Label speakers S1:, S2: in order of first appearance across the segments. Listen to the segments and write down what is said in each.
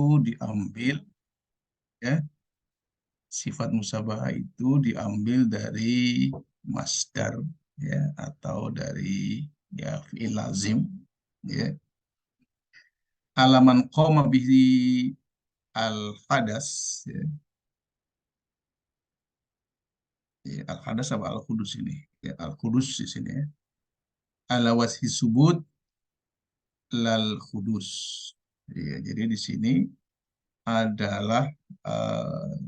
S1: diambil, ya, sifat musabahah itu diambil dari masdar, ya, atau dari, ya, fi'il lazim, ya. Alaman qoma bihi al hadas, ya. Ya, al hadas apa al kudus ini, ya, al kudus di sini, ya. Ala washi subut lal kudus, ya, jadi di sini adalah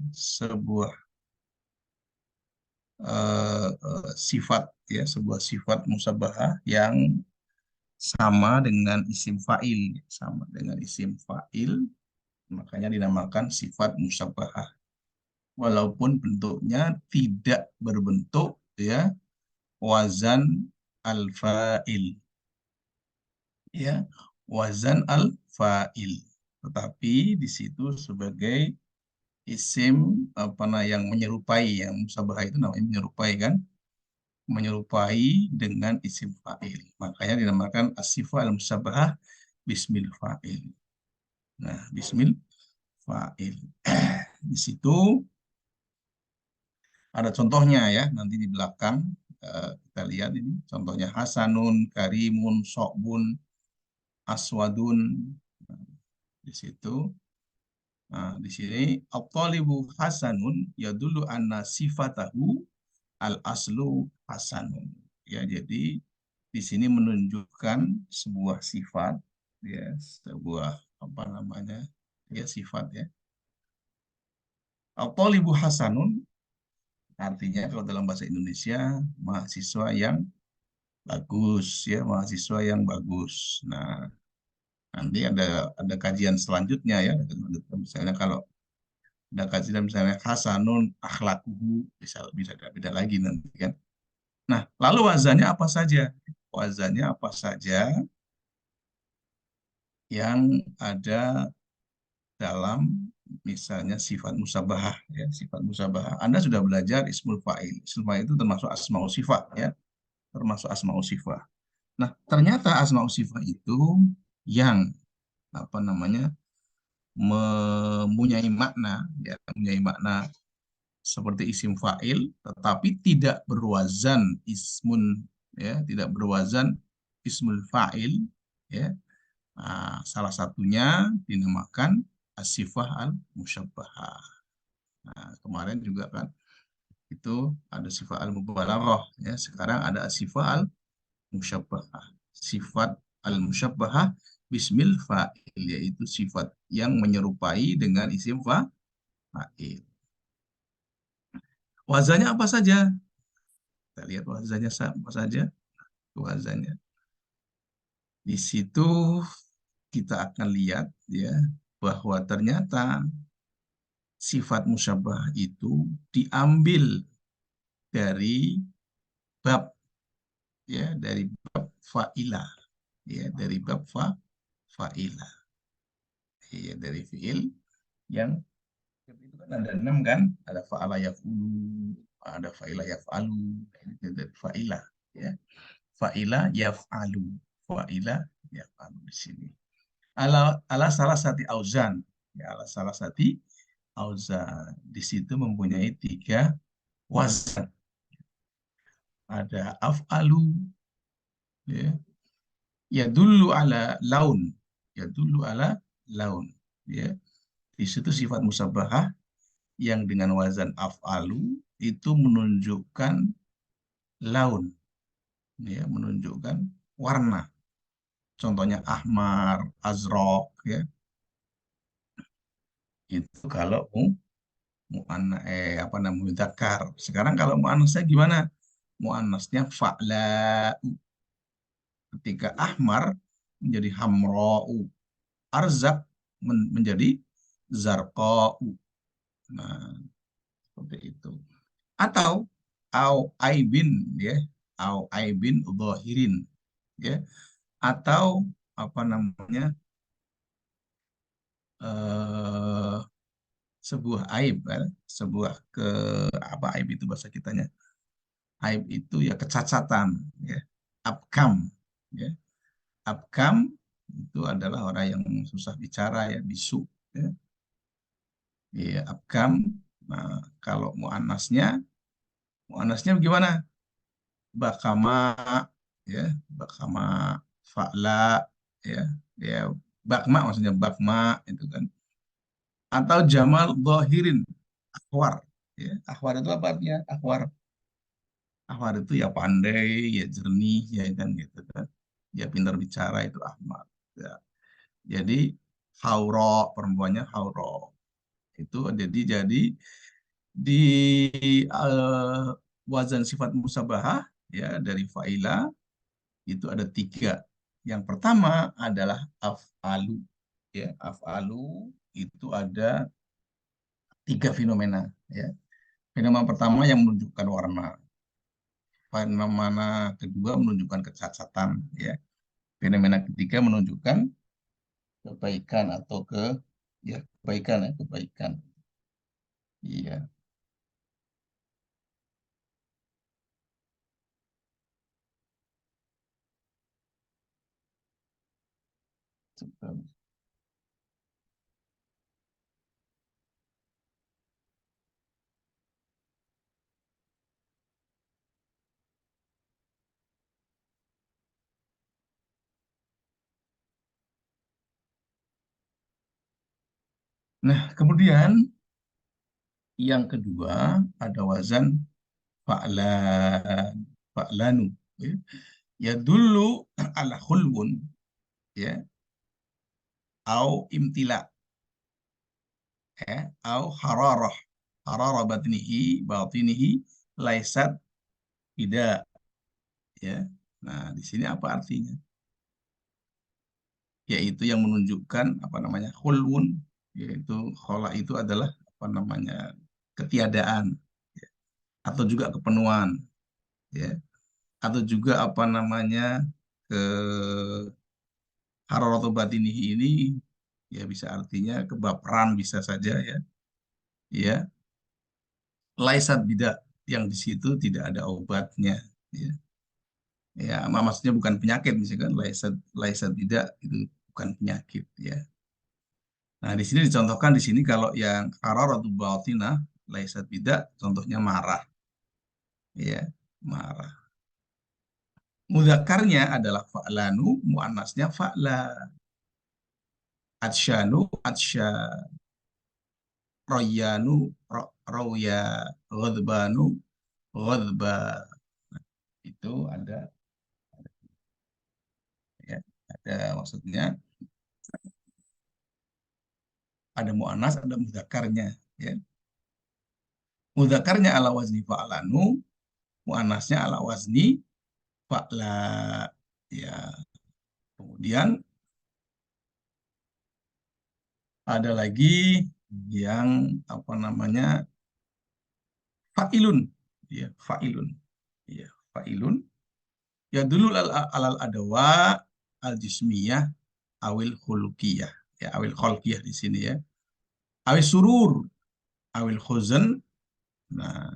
S1: sebuah sifat, ya, sebuah sifat musabahah yang sama dengan isim fa'il, sama dengan isim fa'il, makanya dinamakan sifat musabahah. Walaupun bentuknya tidak berbentuk, ya, wazan al-fa'il, ya, wazan al-fa'il, tetapi di situ sebagai isim apa yang menyerupai, yang musabahah itu namanya menyerupai, kan, menyerupai dengan isim fa'il. Makanya dinamakan as-sifah al-musabahah bismil fa'il. Nah, bismil fa'il. Di situ ada contohnya, ya, nanti di belakang kita lihat ini contohnya: hasanun, karimun, sokbun, aswadun. Nah, di situ, nah, di sini at-talibu hasanun yadullu anna sifatahu al-aslu hasanun. Ya, jadi di sini menunjukkan sebuah sifat, ya, sebuah apa namanya, ya, sifat, ya. Al-talibu hasanun artinya kalau dalam bahasa Indonesia mahasiswa yang bagus, ya, mahasiswa yang bagus. Nah, nanti ada kajian selanjutnya, ya. Misalnya kalau ada kajian misalnya hasanun akhlakuhu, bisa bisa beda lagi nanti, kan. Nah, lalu wazannya apa saja? Wazannya apa saja yang ada dalam misalnya sifat musabahah, ya, sifat musabahah. Anda sudah belajar ismul fa'il. Ismul fa'il itu termasuk asmaul sifat, ya, termasuk asmaul sifat. Nah, ternyata asmaul sifat itu yang apa namanya mempunyai makna, ya, mempunyai makna seperti isim fa'il, tetapi tidak berwazan ismun, ya, tidak berwazan ismul fa'il, ya. Nah, salah satunya dinamakan as-sifah al-musyabbahah. Nah, kemarin juga kan itu ada sifat al-mubalaghah, ya. Sekarang ada as-sifah al-musyabbahah. Sifat al-musyabbahah bismil fa'il, yaitu sifat yang menyerupai dengan isim fa'il. Wazannya apa saja? Kita lihat wazannya apa saja. Wazannya. Di situ kita akan lihat, ya, bahwa ternyata sifat musyabah itu diambil dari bab, ya, dari bab fa'ilah, ya, dari bab fa'ilah, ya, dari fi'il yang itu kan ada 6, kan, ada fa'ala yaf'ulu, ada fa'ila yaf'alu, ini dari fa'ilah, ya, fa'ila yaf'alu, fa'ila yaf'alu di sini ala salah satu auzan, ya, ala salah satu auzan. Di situ mempunyai 3 wazan. Ada af'alu, ya, ya dulu ala laun, ya dulu ala laun, ya. Di situ sifat musabahah yang dengan wazan af'alu itu menunjukkan laun, ya, menunjukkan warna. Contohnya ahmar, azraq, ya. Itu kalau apa namanya muzakkar. Sekarang kalau muannasnya gimana? Muannasnya fa'la. Ketika ahmar menjadi hamra'u, arzak menjadi zarqa'u. Nah, seperti itu. Atau au aibin, ya, au aibin dhahirin, ya, atau apa namanya eh, sebuah aib, ya, sebuah apa aib itu bahasa kitanya? Aib itu ya kecacatan, ya. Abkam, ya. Abkam itu adalah orang yang susah bicara, ya, bisu, Ya. Iya, abkam. Nah, kalau muannasnya gimana? Bakama, ya, bakama, fa'la, ya, ya, bakma maksudnya bakma itu kan. Atau jamal dhahirin, akhwar. Ya, akhwar itu apa artinya? Akhwar itu ya pandai, ya jernih, ya kan gitu kan. Ya pintar bicara itu ahmar. Ya. Jadi hauro, perempuannya hauro. Itu jadi di wazan sifat musabahah ya dari faila itu ada tiga. Yang pertama adalah af'alu. Ya, af'alu itu ada tiga fenomena. Ya. Fenomena pertama yang menunjukkan warna. Fenomena kedua menunjukkan kecacatan. Ya. Fenomena ketiga menunjukkan kebaikan atau ya kebaikan ya kebaikan. Iya. Nah, kemudian yang kedua ada wazan fa'lan, fa'lanu. Ya, ya dulu ala khulwun, ya, au imtila, ya, au hararah, hararah batinihi, laisat tidak, ya. Nah, di sini apa artinya? Yaitu yang menunjukkan apa namanya khulwun, yaitu khola itu adalah apa namanya ketiadaan, ya, atau juga kepenuhan, ya, atau juga apa namanya ke hararatu batinihi ini ya bisa artinya kebaperan bisa saja ya. Ya, laisat bidak yang di situ tidak ada obatnya. Ya, ya maksudnya bukan penyakit misalkan laisat laisat bidak itu bukan penyakit ya. Nah, di sini dicontohkan di sini kalau yang hararatu batinah laisat bidak contohnya marah ya, marah. Mudzakarnya adalah fa'lanu, muannasnya fa'la. Atsyanu, atsya. Royanu, roya. Ghadbanu, ghadba. Itu ada ya, ada maksudnya ada mu'anas, ada mudzakarnya ya. Mudzakarnya ala wazni fa'lanu, mu'anasnya ala wazni fa'la ya. Kemudian ada lagi yang apa namanya fa'ilun ya, fa'ilun ya, fa'ilun ya dulu alal adawa al jismiyah awil khulqiyah ya, awil kholqiyah di sini ya, awil surur awil khuzan. Nah,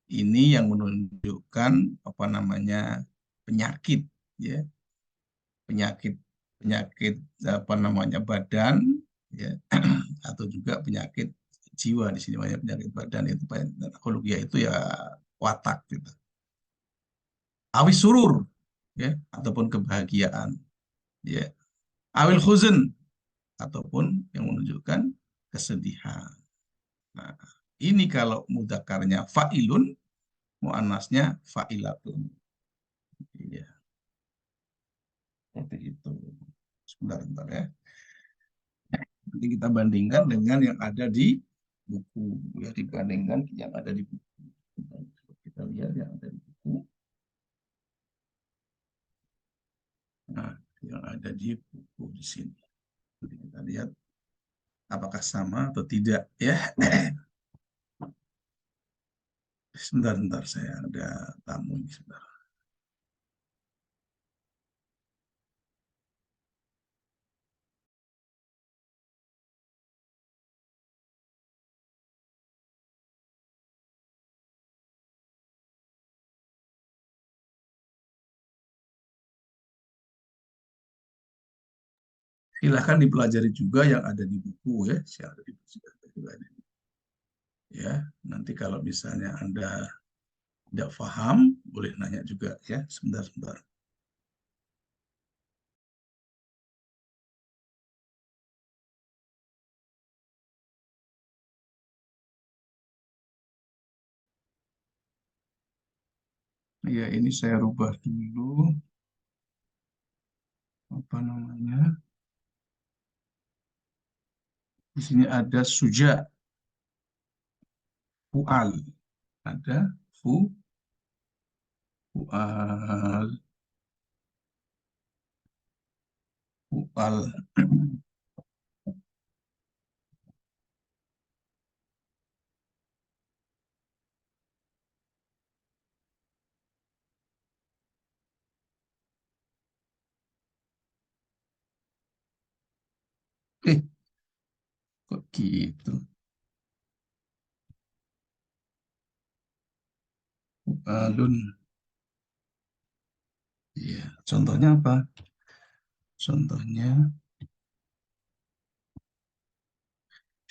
S1: ini yang menunjukkan apa namanya penyakit ya, penyakit penyakit apa namanya badan ya, atau juga penyakit jiwa. Di sini banyak penyakit badan itu khuluqiyah itu ya watak gitu. Awis surur ya, ataupun kebahagiaan ya. Awil khuzn ataupun yang menunjukkan kesedihan. Nah, ini kalau mudzakarnya fa'ilun, muannasnya fa'ilatun. Iya, seperti itu. Sebentar ya. Nanti kita bandingkan dengan yang ada di buku, ya dibandingkan yang ada di buku. Kita lihat yang ada di buku. Nah, yang ada di buku di sini. Jadi kita lihat apakah sama atau tidak ya. Sebentar, saya ada tamu ini sebentar. Silahkan dipelajari juga yang ada di buku ya, yang ada di buku juga ada. Ya, nanti kalau misalnya Anda tidak paham, boleh nanya juga ya, sebentar-sebentar. Ya, ini saya rubah dulu, apa namanya? Di sini ada suja, fual, ada fual, fual. Eh, kok gitu? Fualun. Iya, contohnya apa? Contohnya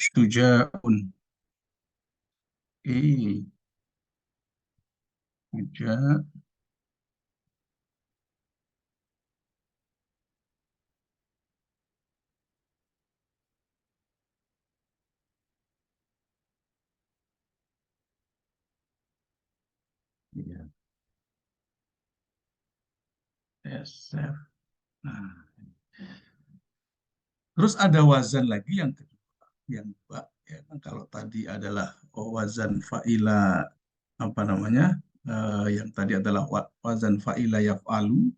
S1: syujaun. Eh, syuja. Iya, SF. Nah, terus ada wazan lagi yang kedua, yang ba, ya kan? Kalau tadi adalah wazan fa'ila, apa namanya? Yang tadi adalah wazan fa'ila yaf'alu.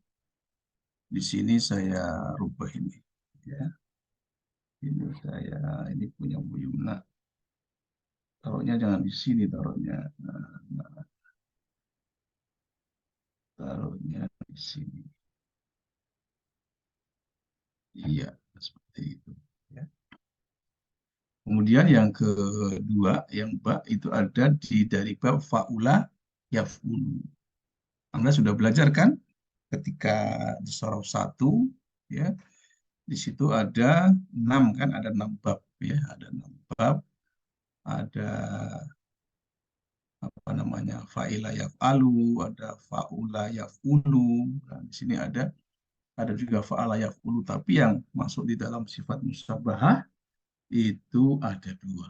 S1: Di sini saya rubah ini. Ya, ini punya Bu Yumna. Taruhnya jangan di sini, taruhnya. Nah, taruhnya di sini. Iya, seperti itu. Ya. Kemudian yang kedua, yang ba itu ada di dari bab faula yaf'ulu. Anda sudah belajar kan? Ketika di sorof satu, ya, di situ ada 6 kan, ada 6 bab, ya, ada 6 bab, ada apa namanya fa'ila yaf'alu, ada fa'ula yaf'ulu. Nah, di sini ada juga fa'ala yaf'ulu, tapi yang masuk di dalam sifat musyabahah itu ada dua,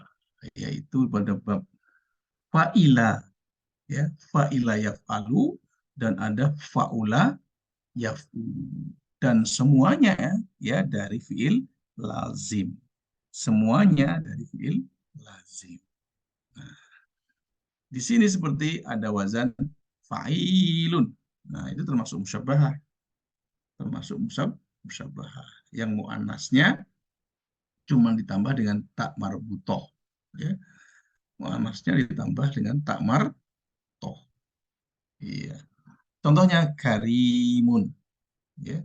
S1: yaitu pada bab fa'ila, ya, fa'ila yaf'alu, dan ada fa'ula yaf'ulu, dan semuanya ya dari fiil lazim, semuanya dari fiil lazim. Nah, di sini seperti ada wazan fa'ilun, nah itu termasuk musyabahah, termasuk musyabahah yang muannasnya cuma ditambah dengan tak marbutoh, ya, muannasnya ditambah dengan tak martoh. Iya, contohnya karimun, ya,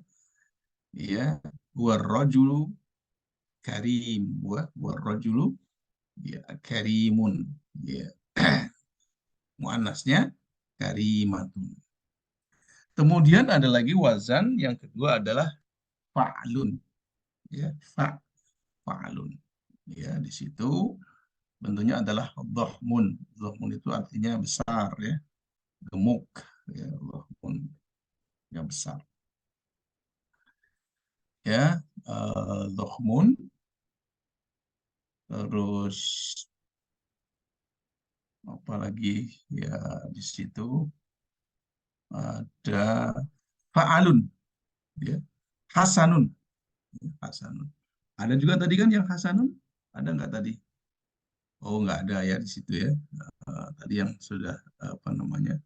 S1: ya, warrojulu karim, warrojulu, ya, karimun, ya. Muannasnya karimatun. Kemudian ada lagi wazan yang kedua adalah fa'lun, ya, fa'lun. Ya, di situ bentuknya adalah dhahmun. Dhahmun itu artinya besar, ya, gemuk, ya, dhahmun yang besar. Ya, dhahmun. Terus apalagi ya, di situ ada fa'alun, ya, hasanun, ya, hasanun. Ada juga tadi kan yang hasanun, ada nggak tadi? Oh, nggak ada ya di situ ya. Tadi yang sudah apa namanya,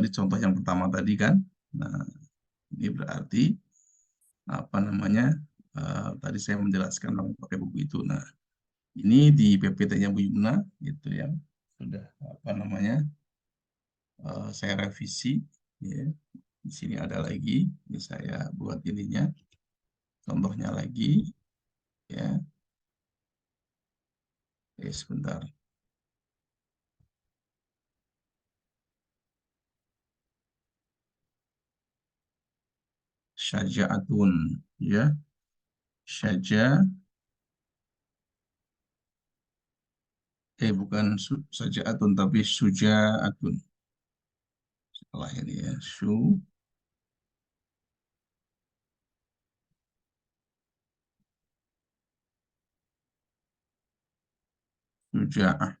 S1: di contoh yang pertama tadi kan. Nah, ini berarti apa namanya? Tadi saya menjelaskan pakai buku itu. Nah, ini di PPT-nya Bu Yumna itu yang sudah apa namanya, saya revisi. Ya. Di sini ada lagi, ini saya buat ininya, contohnya lagi, ya. Sebentar. Syaja'atun, ya. Syaja, bukan sajaatun tapi sujaatun. Salah ini ya. Sujaah.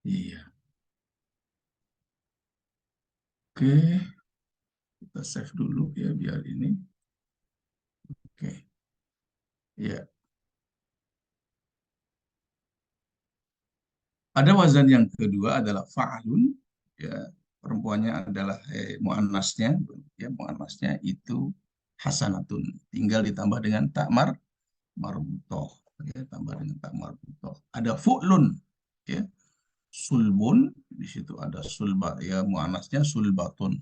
S1: Iya. Oke, kita save dulu ya biar ini. Oke. Ya. Ada wazan yang kedua adalah fa'alun, ya, perempuannya adalah muannasnya, ya, muannasnya itu hasanatun. Tinggal ditambah dengan takmar marbutoh, ya, tambah dengan tak marbutoh. Ada fu'lun, ya, sulbun, di situ ada sulba, ya, muannasnya sulbatun.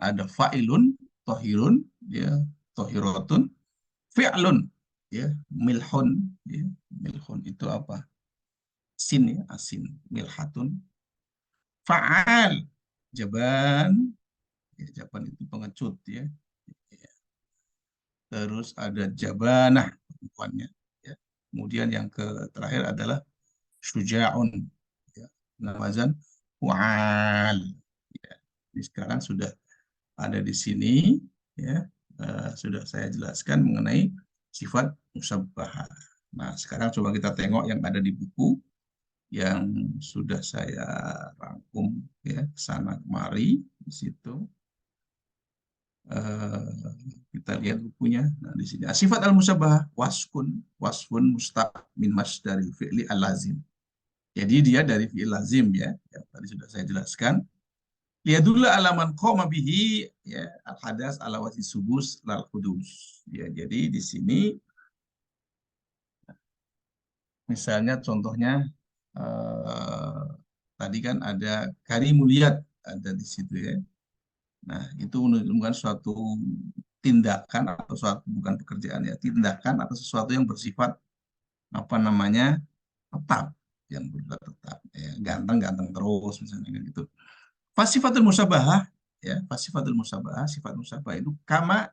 S1: Ada fa'ilun, tohirun, ya, tohiratun, fi'lun, ya, milhun, ya, milhun itu apa? Sin, ya, asin, milhatun. Fa'al, jaban, ya, jaban itu pengecut, ya. Ya. Terus ada jabanah, perempuannya, ya. Kemudian yang terakhir adalah syuja'un, ya. Namazan wa'al, ya. Ini sekarang sudah ada di sini, ya. Sudah saya jelaskan mengenai sifat musabbahah. Nah, sekarang coba kita tengok yang ada di buku yang sudah saya rangkum, ya, sana kemari di situ. Eh, kita lihat bukunya. Nah, di sini sifat al-musabbah wasfun mustaq min masdaril fi'li al-lazim. Jadi dia dari fi'il lazim, ya. Yang tadi sudah saya jelaskan. Liyadullah alaman qoma bihi, ya, al-hadas ala wajhi subus lal kudus. Ya, jadi di sini misalnya contohnya eh, tadi kan ada karimuliat ada di situ, ya. Nah, itu menunjukkan suatu tindakan atau suatu bukan pekerjaan, ya, tindakan atau sesuatu yang bersifat apa namanya tetap, yang bersifat tetap, ya, ganteng-ganteng terus misalnya kan gitu. Fasifatul musabahah, ya, fasifatul musabahah, sifat musabahah itu kama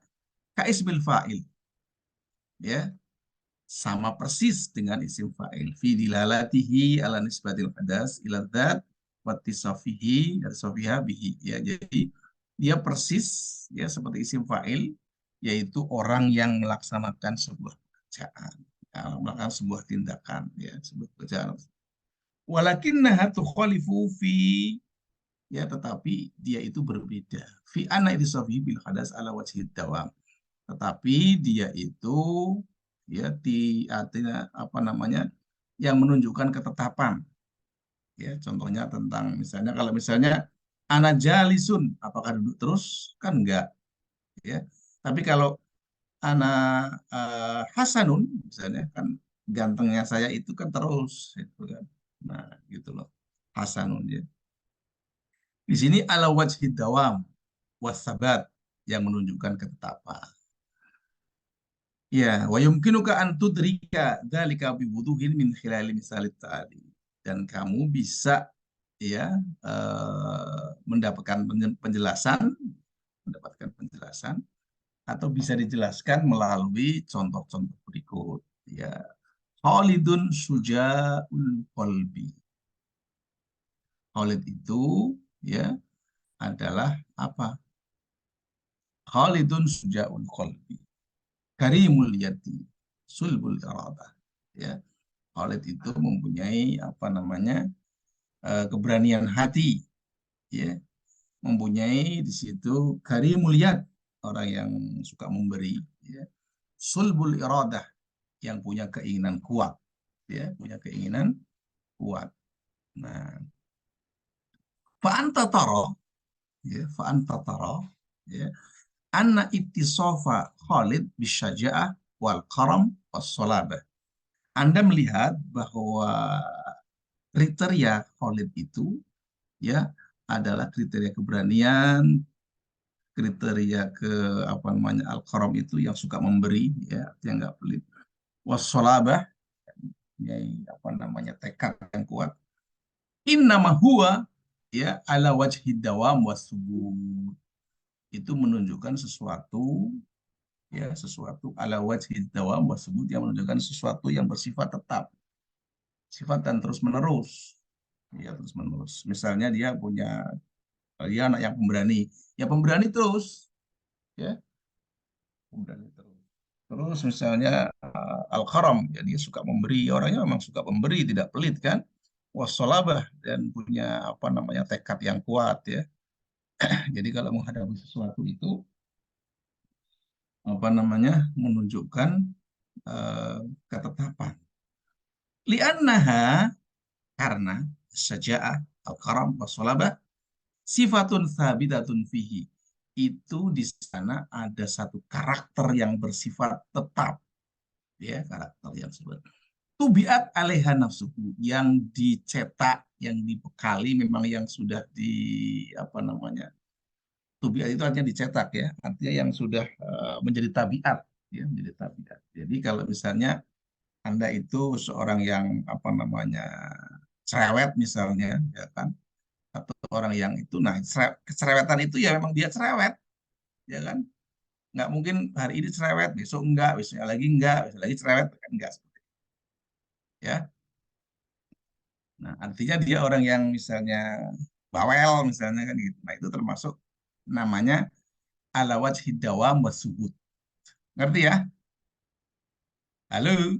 S1: kaisbil fa'il, ya, sama persis dengan isim fa'il fi dilalatihi ala nisbatil hadas ila dzat wa tisafihi sofiha bihi, ya. Jadi dia persis, ya, seperti isim fa'il, yaitu orang yang melaksanakan sebuah pekerjaan, ya, melakukan sebuah tindakan, ya, sebuah pekerjaan. Walakinnaha tukhalifu fi, ya, tetapi dia itu berbeda fi anna idisafihi bil hadas ala wajhid dawam, tetapi dia itu, ya, artinya apa namanya yang menunjukkan ketetapan, ya. Contohnya tentang misalnya kalau misalnya ana jalisun, apakah duduk terus, kan enggak, ya. Tapi kalau ana hasanun misalnya kan gantengnya saya itu kan terus itu kan. Nah, gitu loh. Hasanun, ya. Di sini ala wajhid dawam wasabat yang menunjukkan ketetapan. Ya, wa yumkinuka an tudrika dzalika bi wuduhin min khilali misal tadi. Dan kamu bisa, ya, mendapatkan penjelasan atau bisa dijelaskan melalui contoh-contoh berikut, ya. Khalidun suja'ul qalbi. Khalid itu, ya, adalah apa? Khalidun suja'ul qalbi. Karimul yati, sulbul iradah, ya. Khalid itu mempunyai apa namanya keberanian hati, ya, mempunyai di situ karimul yad, orang yang suka memberi, ya. Sulbul iradah, yang punya keinginan kuat, ya, punya keinginan kuat. Nah, fa'anta taro, ya, fa'anta taro, ya, anna ittisafa Khalid bisyaja'ah wal karam was salabah. Anda melihat bahwa kriteria Khalid itu, ya, adalah kriteria keberanian, kriteria ke apa namanya al-karam itu yang suka memberi, ya, yang nggak pelit. Wassalabah, ya, apa namanya tekad yang kuat. Innama huwa ya ala wajhid dawam wasubut. Itu menunjukkan sesuatu ya, sesuatu ala wajhid dawam wasubut, yang menunjukkan sesuatu yang bersifat tetap, sifat dan terus menerus. Ya, terus menerus. Misalnya dia anak yang pemberani. Ya pemberani terus, ya, pemberani terus. Terus misalnya al-karam, ya dia suka memberi, orangnya memang suka memberi, tidak pelit kan. Wassalabah, dan punya apa namanya tekad yang kuat ya. Jadi kalau menghadapi sesuatu itu apa namanya menunjukkan eh, ketetapan. Li'annaha, karena syaja'ah al-karam wassalabah sifatun thabitatun fihi. Itu di sana ada satu karakter yang bersifat tetap, ya, karakter yang bersifat tubiat alaiha nafsuhu, yang dicetak, yang dibekali, memang yang sudah di apa namanya, tubiat itu artinya dicetak ya, artinya yang sudah menjadi tabiat, ya, menjadi tabiat. Jadi kalau misalnya Anda itu seorang yang apa namanya cerewet misalnya, ya kan, atau orang yang itu, nah kecerewetan itu ya memang dia cerewet, ya kan, nggak mungkin hari ini cerewet, besok enggak, besoknya lagi enggak, besok lagi cerewet, kan enggak, ya. Nah, artinya dia orang yang misalnya bawel misalnya kan gitu. Nah, itu termasuk namanya ala wajhi dawam wasubut. Ngerti ya? Halo,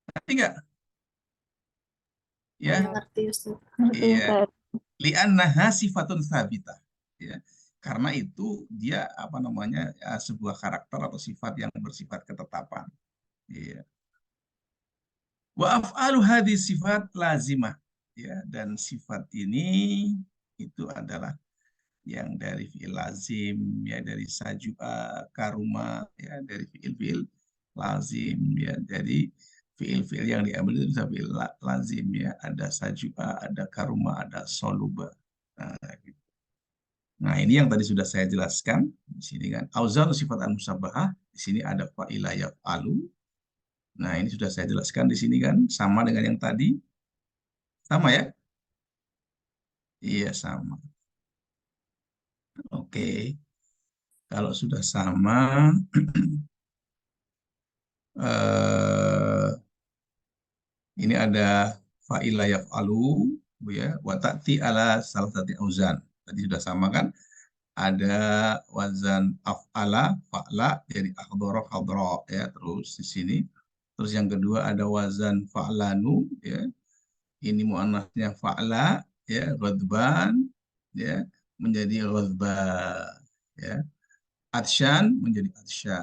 S1: ngerti nggak?
S2: Ya,
S1: Ya,
S2: ngerti Ustaz. Ngerti
S1: iya.
S2: Ustaz.
S1: Li'annaha sifatun sabitah. Ya. Karena itu dia apa namanya sebuah karakter atau sifat yang bersifat ketetapan. Iya. Wa af'alu hadhihi sifat lazimah. Ya, dan sifat ini itu adalah yang dari fi'il lazim, ya, dari sajua, karuma, ya, dari fi'il-fi'il lazim, ya, dari fi'il-fi'il yang diambil itu bisa fi'il lazim, ya, ada sajua, ada karuma, ada soluba. Nah, gitu. Nah, ini yang tadi sudah saya jelaskan di sini kan. Auzan sifat al-musabbahah, di sini ada fa'ila yaf'alu. Nah, ini sudah saya jelaskan di sini kan, sama dengan yang tadi. Sama ya? Iya, sama. Oke. Kalau sudah sama, eh, ini ada fa'ila yaf'alu, ya, wa ta'ti ala salah satu auzan. Tadi sudah sama kan? Ada wazan af'ala, fa'la, jadi akhdara, khadra, ya, terus di sini. Terus yang kedua ada wazan fa'lanu, ya. Ini muannasnya fa'la, ya, ghadban, ya, menjadi ghadba, ya. Atsyan menjadi atsya.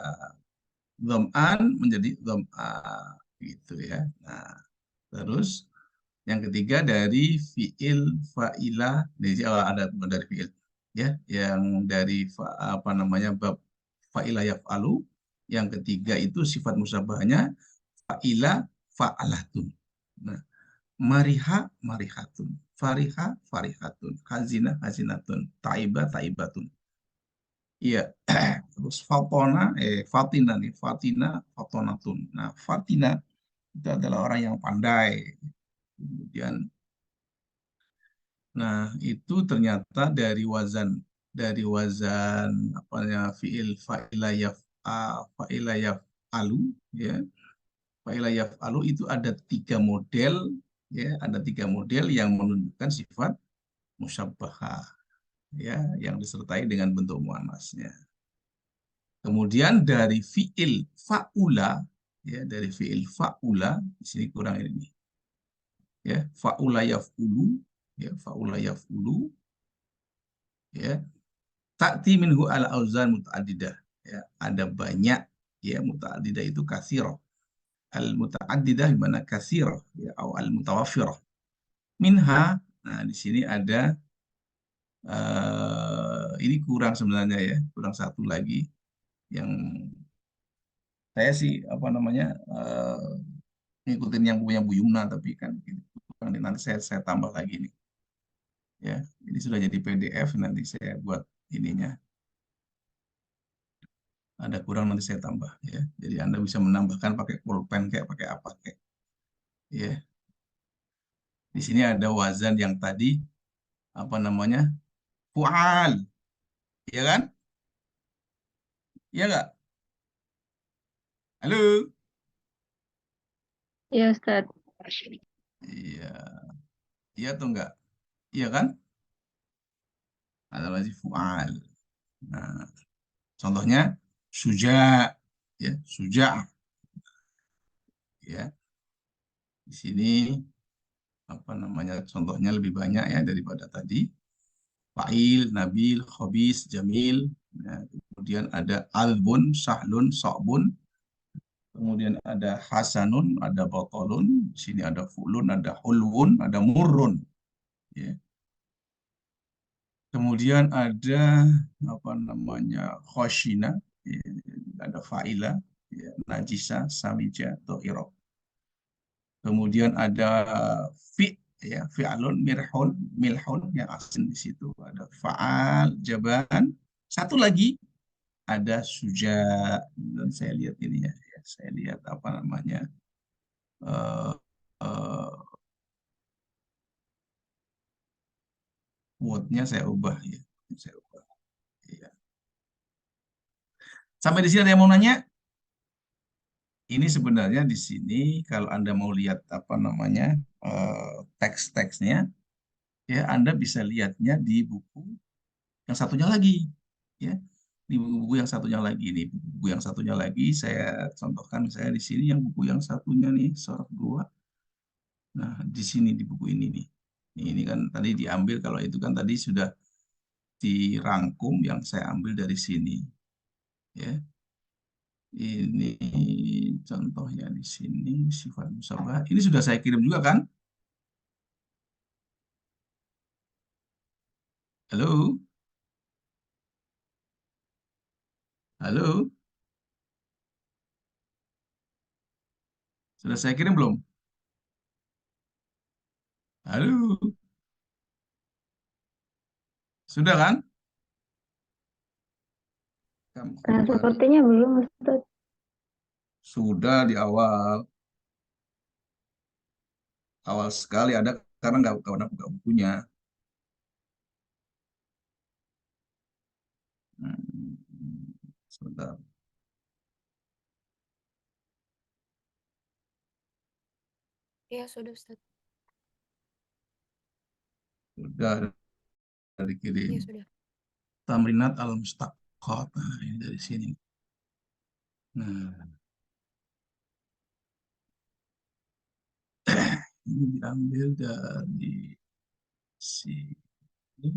S1: Dham'an menjadi dham'a, gitu ya. Nah, terus yang ketiga dari fiil fa'ilah, ada dari fiil, ya, yang dari apa namanya bab fa'ilah yaf'alu. Yang ketiga itu sifat musabahnya fa'ila fa'alatun. Nah, mariha marihatun, fariha farihatun, hazina hazinatun, taiba taibatun. Iya, terus fatina nih, fatina fatonatun. Nah, fatina itu adalah orang yang pandai. Kemudian, nah itu ternyata dari wazan apa ya, fiil fa'ila yaf'alu, ya. Fa'ila yaf'alu itu ada 3 model, ya, ada 3 model yang menunjukkan sifat musyabbahah, ya, yang disertai dengan bentuk muannasnya. Kemudian dari fiil faula, ya, dari fiil faula, di sini kurang ini, ya, faula yafulu, ya, faula yafulu, ya, ta'ti minhu ala auzan muta'addidah, ya, ada banyak, ya, muta'addidah itu katsirah, al muta'addidah di mana katsirah, ya, atau al mutawaffirah minha. Nah, di sini ada ini kurang sebenarnya, ya, kurang satu lagi yang saya sih apa namanya ngikutin yang punya Bu Yumna, tapi kan gitu. Nanti saya tambah lagi nih, ya, ini sudah jadi PDF, nanti saya buat ininya, ada kurang nanti saya tambah, ya, jadi Anda bisa menambahkan pakai pulpen kayak pakai apa kayak, ya. Di sini ada wazan yang tadi apa namanya? Fual, ya kan? Iya nggak? Halo?
S2: Iya, Ustadz.
S1: Iya, iya atau enggak? Iya kan? Ada masih fual. Nah, contohnya suja, ya, suja, ya. Di sini apa namanya? Contohnya lebih banyak ya daripada tadi. Fa'il, nabil, khobis, jamil. Nah, kemudian ada albun, sahlun, sa'bun. Kemudian ada hasanun, ada batolun. Di sini ada fulun, ada hulwun, ada murrun. Ya. Kemudian ada apa namanya khoshina, ya, ada faila, ya, najisa, samija, tohiro. Kemudian ada fi, ya, fi'alun, mirhun, milhun yang asin di situ. Ada fa'al, jaban. Satu lagi ada suja. Dan saya lihat ini ya, saya lihat apa namanya uh, uh, wordnya saya ubah ya, saya ubah. Iya. Sampai di sini ada yang mau nanya? Ini sebenarnya di sini kalau Anda mau lihat apa namanya teks-teksnya, ya Anda bisa lihatnya di buku yang satunya lagi, ya di buku yang satunya lagi nih, buku yang satunya lagi saya contohkan saya di sini yang buku yang satunya nih Soraf 2. Nah di sini di buku ini nih, ini kan tadi diambil kalau itu kan tadi sudah dirangkum yang saya ambil dari sini, ya. Ini contohnya di sini sifat musabah. Ini sudah saya kirim juga kan? Halo, halo, sudah saya kirim belum? Halo, sudah kan? Kamu kembali.
S2: Sepertinya belum, Ustadz.
S1: Sudah di awal, awal sekali ada karena nggak buka bukunya. Hmm, sebentar,
S2: Iya, sudah, Ustadz.
S1: sudah
S2: Iya,
S1: dikirim.
S2: sudah.
S1: Tamrinat al-Mustaqat. Nah, ini dari sini. Nah, ini diambil dari sini.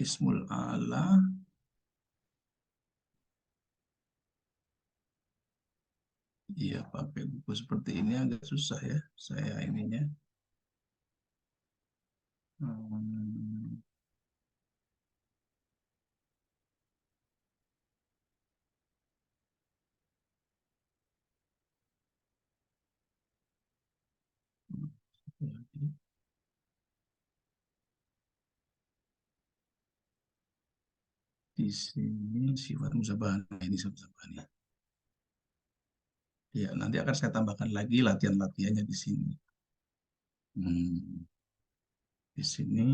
S1: Ismul ala. Iya, pakai buku seperti ini agak susah ya. Saya ininya. Hmm, di sini sifat musabah. Nah, ini sifat musabah nih. Ya, nanti akan saya tambahkan lagi latihan-latihannya di sini. Hmm, di sini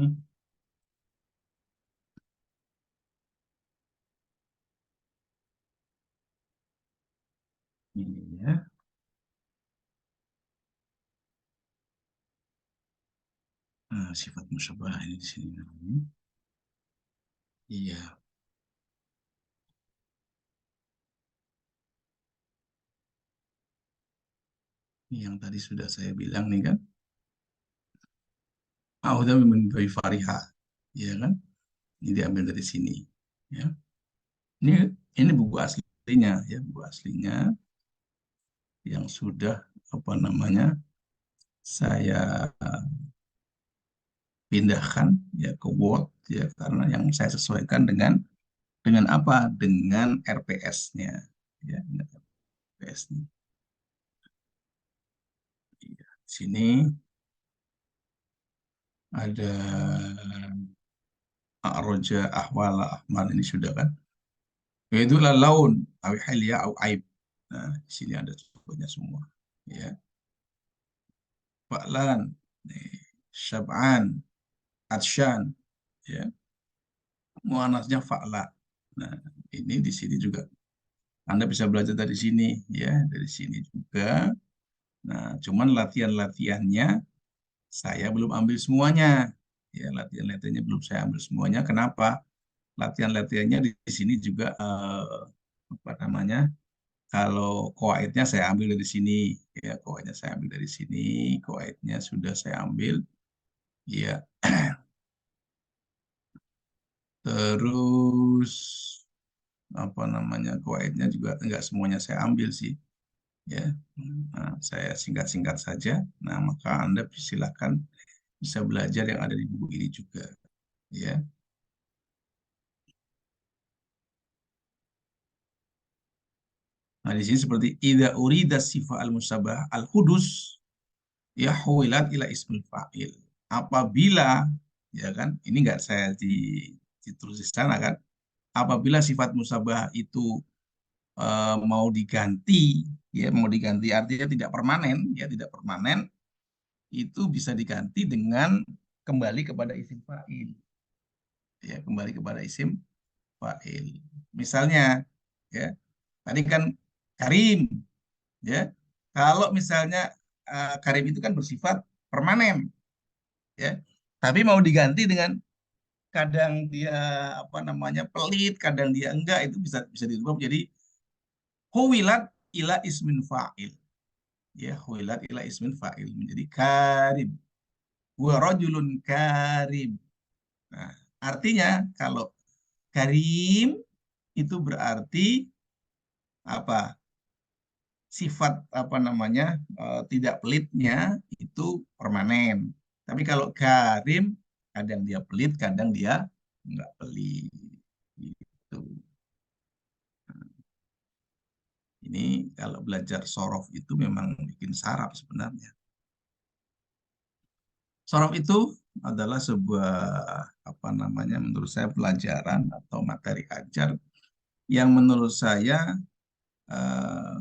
S1: ini ya. Nah, sifat musabah ini di sini. Iya, ini yang tadi sudah saya bilang nih kan. Auda min bayi fariha. Iya kan? Ini diambil dari sini. Ya. Ini ini buku aslinya ya, buku aslinya yang sudah apa namanya saya pindahkan ya ke Word ya karena yang saya sesuaikan dengan apa? Dengan RPS-nya ya, dengan RPS-nya. Iya. Di sini ada A'roja, Ahwala, Ahmal ini sudah kan? Yaitu laun, awi hilya, au aib. Nah, di sini ada contohnya semua. Ya. fa'lan, syab'an, atsyan, ya. Muannasnya fa'la. Nah, ini di sini juga Anda bisa belajar dari sini, ya, dari sini juga. Nah, cuman latihan-latihannya saya belum ambil semuanya. Ya, latihan-latihannya belum saya ambil semuanya. Kenapa? Latihan-latihannya di sini juga apa namanya? Kalau koaitnya saya ambil dari sini, ya koaitnya saya ambil dari sini, koaitnya sudah saya ambil, ya. Terus apa namanya koaitnya juga enggak semuanya saya ambil sih, ya. Nah, saya singkat-singkat saja. Nah, maka Anda silakan bisa belajar yang ada di buku ini juga, ya. Nah, di sini seperti idza urida sifat al-musyabah al-hudus ya huwilat ila ismil fa'il. Apabila, ya kan, ini enggak saya ditulis di sana kan. Apabila sifat musabah itu mau diganti, ya mau diganti artinya tidak permanen, ya tidak permanen, itu bisa diganti dengan kembali kepada isim fa'il, ya kembali kepada isim fa'il. Misalnya, ya tadi kan Karim, ya kalau misalnya Karim itu kan bersifat permanen, ya tapi mau diganti dengan kadang dia apa namanya pelit, kadang dia enggak, itu bisa bisa dirubah menjadi huwilat ila ismin fa'il, ya huwilat ila ismin fa'il menjadi karim, wa rajulun karim. Nah, artinya kalau karim itu berarti apa, sifat apa namanya tidak pelitnya itu permanen. Tapi kalau karim kadang dia pelit, kadang dia enggak pelit, gitu. Ini kalau belajar sorof itu memang bikin saraf sebenarnya. Sorof itu adalah sebuah apa namanya menurut saya pelajaran atau materi ajar yang menurut saya eh,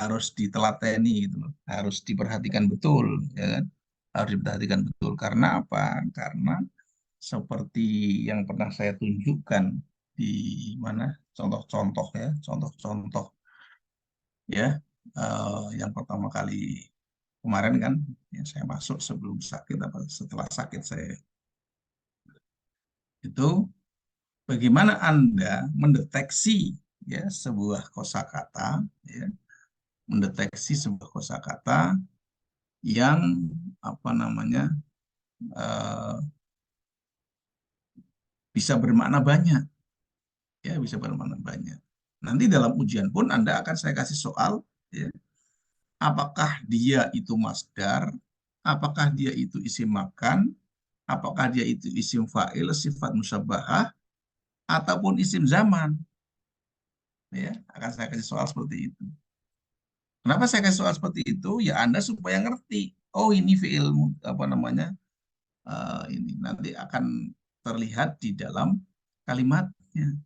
S1: harus ditelateni gitu loh. Harus diperhatikan betul, ya kan? Harus diperhatikan betul. Karena apa? Karena seperti yang pernah saya tunjukkan di mana contoh-contoh, ya, contoh-contoh, ya, yang pertama kali kemarin kan, ya, saya masuk sebelum sakit apa setelah sakit saya itu bagaimana Anda mendeteksi, ya sebuah kosakata, ya mendeteksi sebuah kosakata yang apa namanya eh, bisa bermakna banyak, ya bisa bermakna banyak. Nanti dalam ujian pun Anda akan saya kasih soal, ya, apakah dia itu masdar, apakah dia itu isim makan, apakah dia itu isim fa'il, sifat musyabahah, ataupun isim zaman, ya akan saya kasih soal seperti itu. Kenapa saya kasih soal seperti itu? Ya Anda supaya ngerti. Oh ini fiil apa namanya ini nanti akan terlihat di dalam kalimatnya.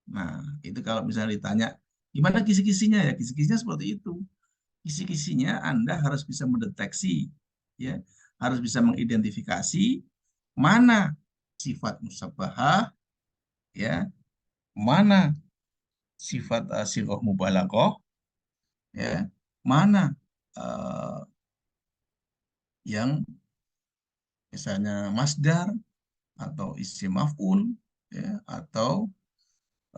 S1: Nah itu kalau misalnya ditanya gimana kisi-kisinya, ya kisi-kisinya seperti itu. Kisi-kisinya Anda harus bisa mendeteksi, ya harus bisa mengidentifikasi mana sifat musabbahah, ya mana sifat sighah mubalaghah, ya mana uh, yang misalnya masdar atau isim maf'ul, ya atau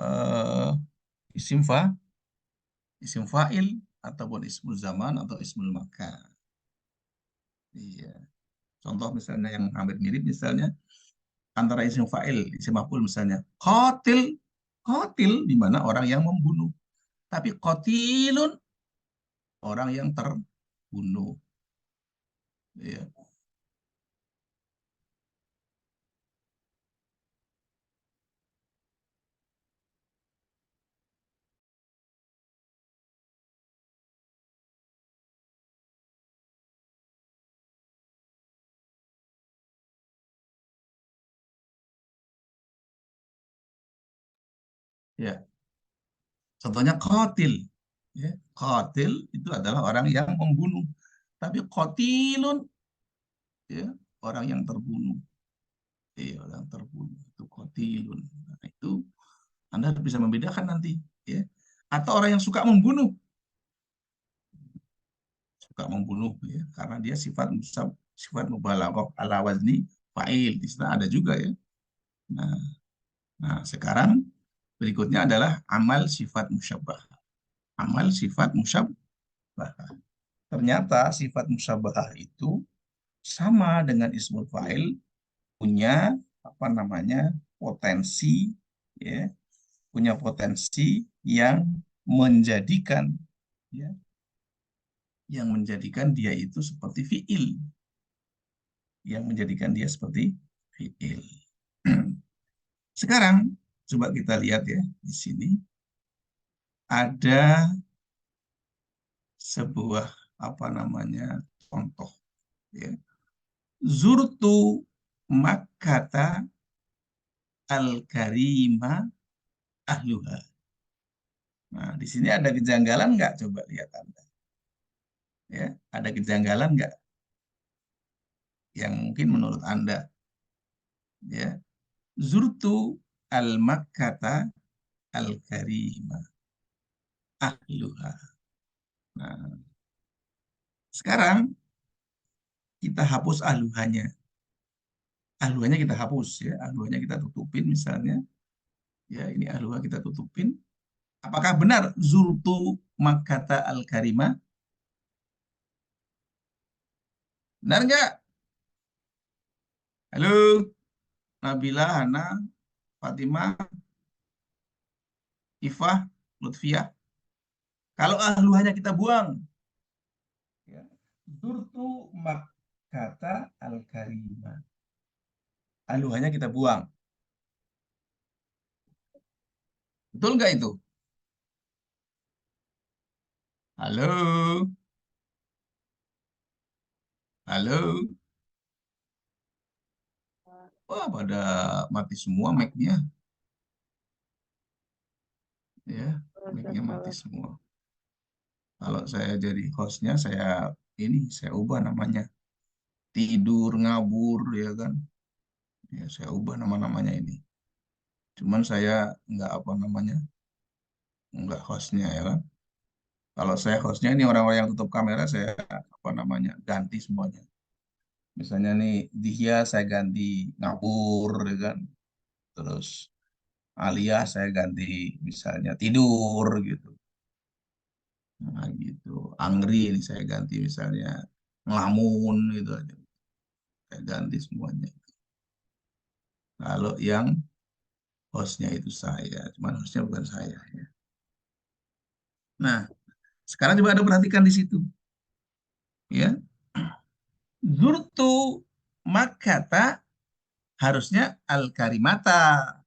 S1: uh, isim fa isim fa'il ataupun ismul zaman atau ismul makan. Iya. Contoh misalnya yang hampir mirip misalnya antara isim fa'il isim maf'ul misalnya qatil, qatil di mana orang yang membunuh, tapi qatilun orang yang terbunuh, ya. Ya contohnya qatil, Ya, qatil itu adalah orang yang membunuh. Tapi qatilun, ya, orang yang terbunuh. Orang terbunuh itu qatilun. Nah, itu Anda bisa membedakan nanti, ya. Atau orang yang suka membunuh, ya, karena dia sifat mubalaghah ala wazni fa'il. Di sana ada juga, ya. Nah, sekarang berikutnya adalah amal sifat musyabbah. Amal sifat musyabbah. Ternyata sifat musyabbah itu sama dengan ismul fa'il, punya apa namanya potensi, ya, punya potensi yang menjadikan, ya, dia itu seperti fiil, yang menjadikan dia seperti fiil. Sekarang coba kita lihat, ya, di sini ada sebuah apa namanya contoh, ya. Zurtu Makkata al-karima ahluha. Nah, di sini ada kejanggalan nggak? Coba lihat Anda. Ya, ada kejanggalan nggak yang mungkin menurut Anda? Ya, zurtu al-Makkata al-karima ahluha. Nah, sekarang kita hapus ahluhanya. Ahluhanya kita hapus, ya. Ahluhanya kita tutupin misalnya. Ya, ini ahluha kita tutupin. Apakah benar zurtu Makkata al-karima? Benar nggak? Halo, Nabila, Hana, Fatimah, Ifah, Lutfiah. Kalau ahluhanya kita buang, ya. Zurtu Makkata al-karima. Ahluhanya kita buang. Betul nggak itu? Halo, halo. Wah, pada mati semua mic-nya, ya. Mic-nya mati semua. Kalau saya jadi hostnya, saya ubah namanya. Tidur, ngabur, ya kan. Ya, saya ubah nama-namanya ini. Cuman saya nggak apa namanya, nggak hostnya, ya kan. Kalau saya hostnya ini orang-orang yang tutup kamera, saya apa namanya ganti semuanya. Misalnya nih Dihya saya ganti ngabur, ya kan. Terus Alia saya ganti misalnya tidur gitu. Nah, gitu. Angri ini saya ganti misalnya ngelamun gitu aja. Saya ganti semuanya. Kalau yang hostnya itu saya, cuman hostnya bukan saya, ya. Nah, sekarang coba Anda perhatikan di situ, ya. Zurtu Makkata harusnya al-karimata,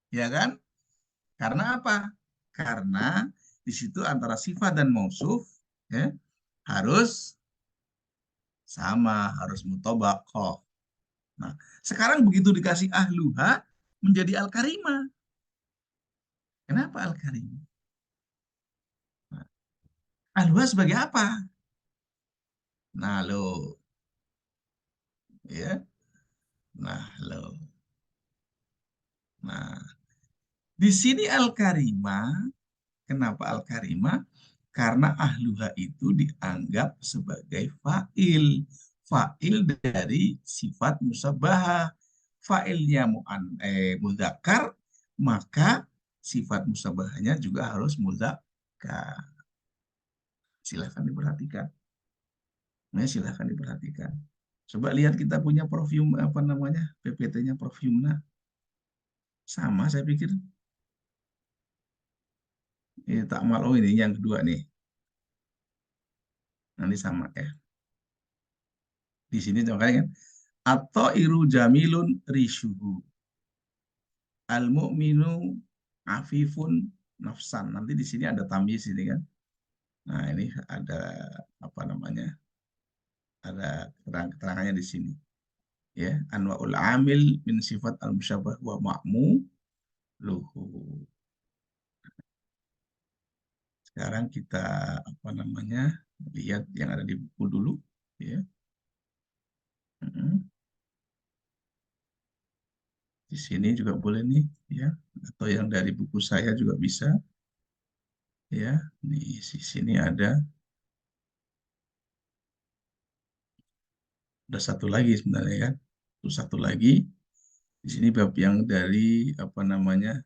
S1: ya kan? Karena apa? Karena di situ antara sifat dan mausuf, ya, harus sama, harus mutobakoh. Nah, sekarang begitu dikasih ahluha menjadi al-karimah. Kenapa al-karimah? Nah, ahluha sebagai apa? Nah, lo, ya. Nah, lo. Nah, di sini al-karimah, kenapa al-karimah? Karena ahluha itu dianggap sebagai fa'il. Fa'il dari sifat musabahah. Fa'ilnya mudzakkar, maka sifat musabahahnya juga harus mudzakkar. Silahkan diperhatikan. Nah, silahkan diperhatikan. Coba lihat kita punya apa namanya, PPT-nya Prof. Yumna. Sama saya pikir. Tak malu ini yang kedua nih. Nanti sama, ya. Di sini coba kan. Atau iru jamilun rishuhu. Al-mu'minu afifun nafsan. Nanti di sini ada tamyiz ini kan. Nah, ini ada apa namanya? Ada keterangannya di sini. Ya, anwaul amil min sifat al-musyabbah wa ma'mu luhu. Sekarang kita apa namanya lihat yang ada di buku dulu, ya. Mm-mm. Di sini juga boleh nih, ya. Atau yang dari buku saya juga bisa, ya. Di sini ada satu lagi sebenarnya kan. Terus satu lagi di sini bab yang dari apa namanya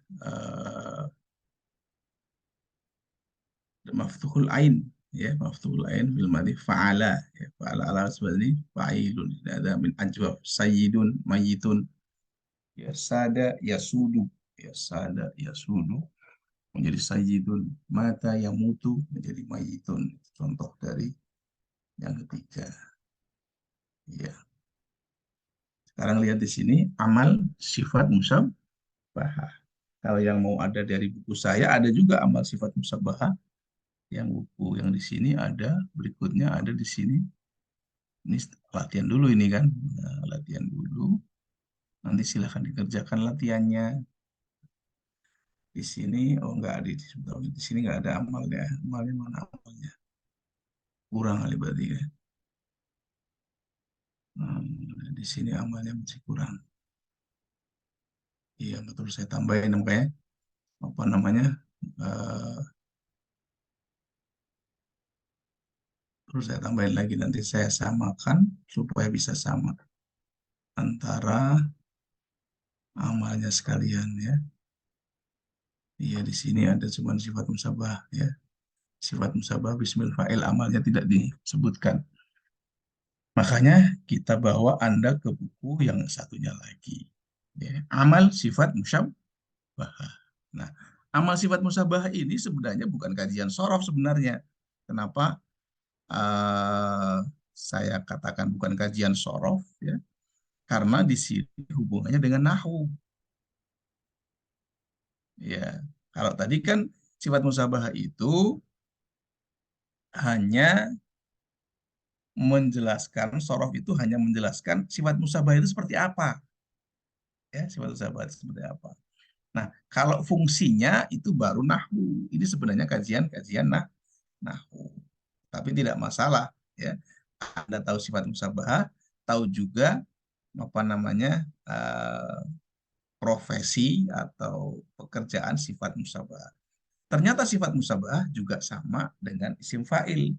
S1: maftuhul ain, ya, maftuhul ain fil madhi fa'ala, ya, fa'ala ala sebenarnya fa'ilun. Ini ada min ajwab sayyidun mayitun, ya sada yasudu, ya sada yasudu menjadi sayyidun, mata yamutu menjadi mayitun. Contoh dari yang ketiga, ya. Sekarang lihat di sini amal sifat musabbahah. Kalau yang mau ada dari buku saya, ada juga amal sifat musabbahah. Yang buku yang di sini ada, berikutnya ada di sini. Ini latihan dulu ini kan. Nah, latihan dulu. Nanti silahkan dikerjakan latihannya. Di sini, oh enggak ada. Di sini enggak ada amalnya. Amalnya mana amalnya? Kurang kali berarti ya. Di sini amalnya masih kurang. Iya betul, saya tambahin makanya apa namanya? eh, Terus saya tambahin lagi, nanti saya samakan supaya bisa sama antara amalnya sekalian, ya. Iya di sini ada cuma sifat musabah, ya. Sifat musabah bismil fa'il amalnya tidak disebutkan. Makanya kita bawa Anda ke buku yang satunya lagi. Ya. Amal sifat musyabah. Nah, amal sifat musabah ini sebenarnya bukan kajian sorof sebenarnya. Kenapa saya katakan bukan kajian sorof? Ya, karena di sini hubungannya dengan nahu. Ya, kalau tadi kan sifat musabah itu hanya menjelaskan, sorof itu hanya menjelaskan sifat musabah itu seperti apa. Ya, sifat musabah itu seperti apa. Nah, kalau fungsinya itu baru nahwu. Ini sebenarnya kajian-kajian nahwu. Tapi tidak masalah, ya. Anda tahu sifat musabah, tahu juga apa namanya profesi atau pekerjaan sifat musabah. Ternyata sifat musabah juga sama dengan isim fa'il,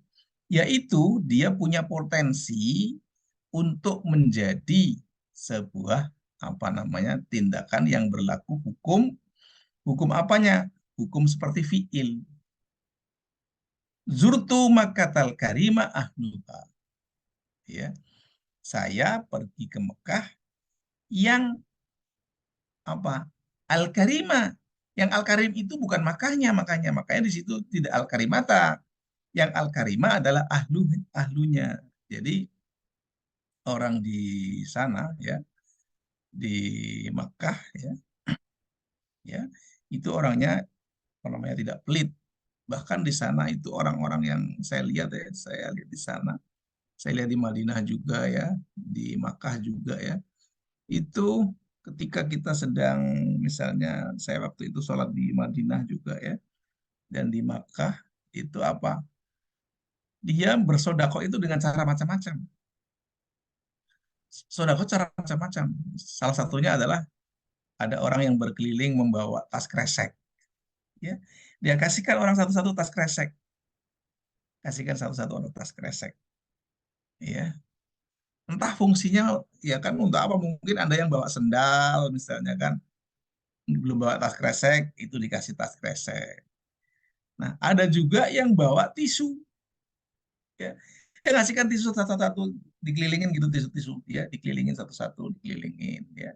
S1: yaitu dia punya potensi untuk menjadi sebuah apa namanya tindakan yang berlaku hukum. Hukum apanya? Hukum seperti fi'il. Zurtu makatal karima ahluha. Ya, saya pergi ke Mekah yang apa? Al-Karimah. Yang Al-Karim itu bukan Makkahnya, makanya di situ tidak Al-Karimata. Yang Al-Karimah adalah ahlunya. Jadi orang di sana, ya, di Makkah, ya, itu orangnya apa namanya tidak pelit. Bahkan di sana itu orang-orang yang saya lihat, ya, saya lihat di sana, saya lihat di Madinah juga, ya, di Makkah juga, ya. Itu ketika kita sedang, misalnya saya waktu itu sholat di Madinah juga, ya, dan di Makkah, itu apa? Dia bersodako itu dengan cara macam-macam. Sodako cara macam-macam. Salah satunya adalah ada orang yang berkeliling membawa tas kresek. Ya, dia kasihkan orang satu-satu tas kresek. Kasihkan satu-satu orang tas kresek. Ya, entah fungsinya, ya kan untuk apa, mungkin Anda yang bawa sendal misalnya kan, belum bawa tas kresek, itu dikasih tas kresek. Nah, ada juga yang bawa tisu, ya. Dia ngasihkan tisu satu-satu, dikelilingin gitu, tisu-tisu, ya, dikelilingin satu-satu, dikelilingin, ya.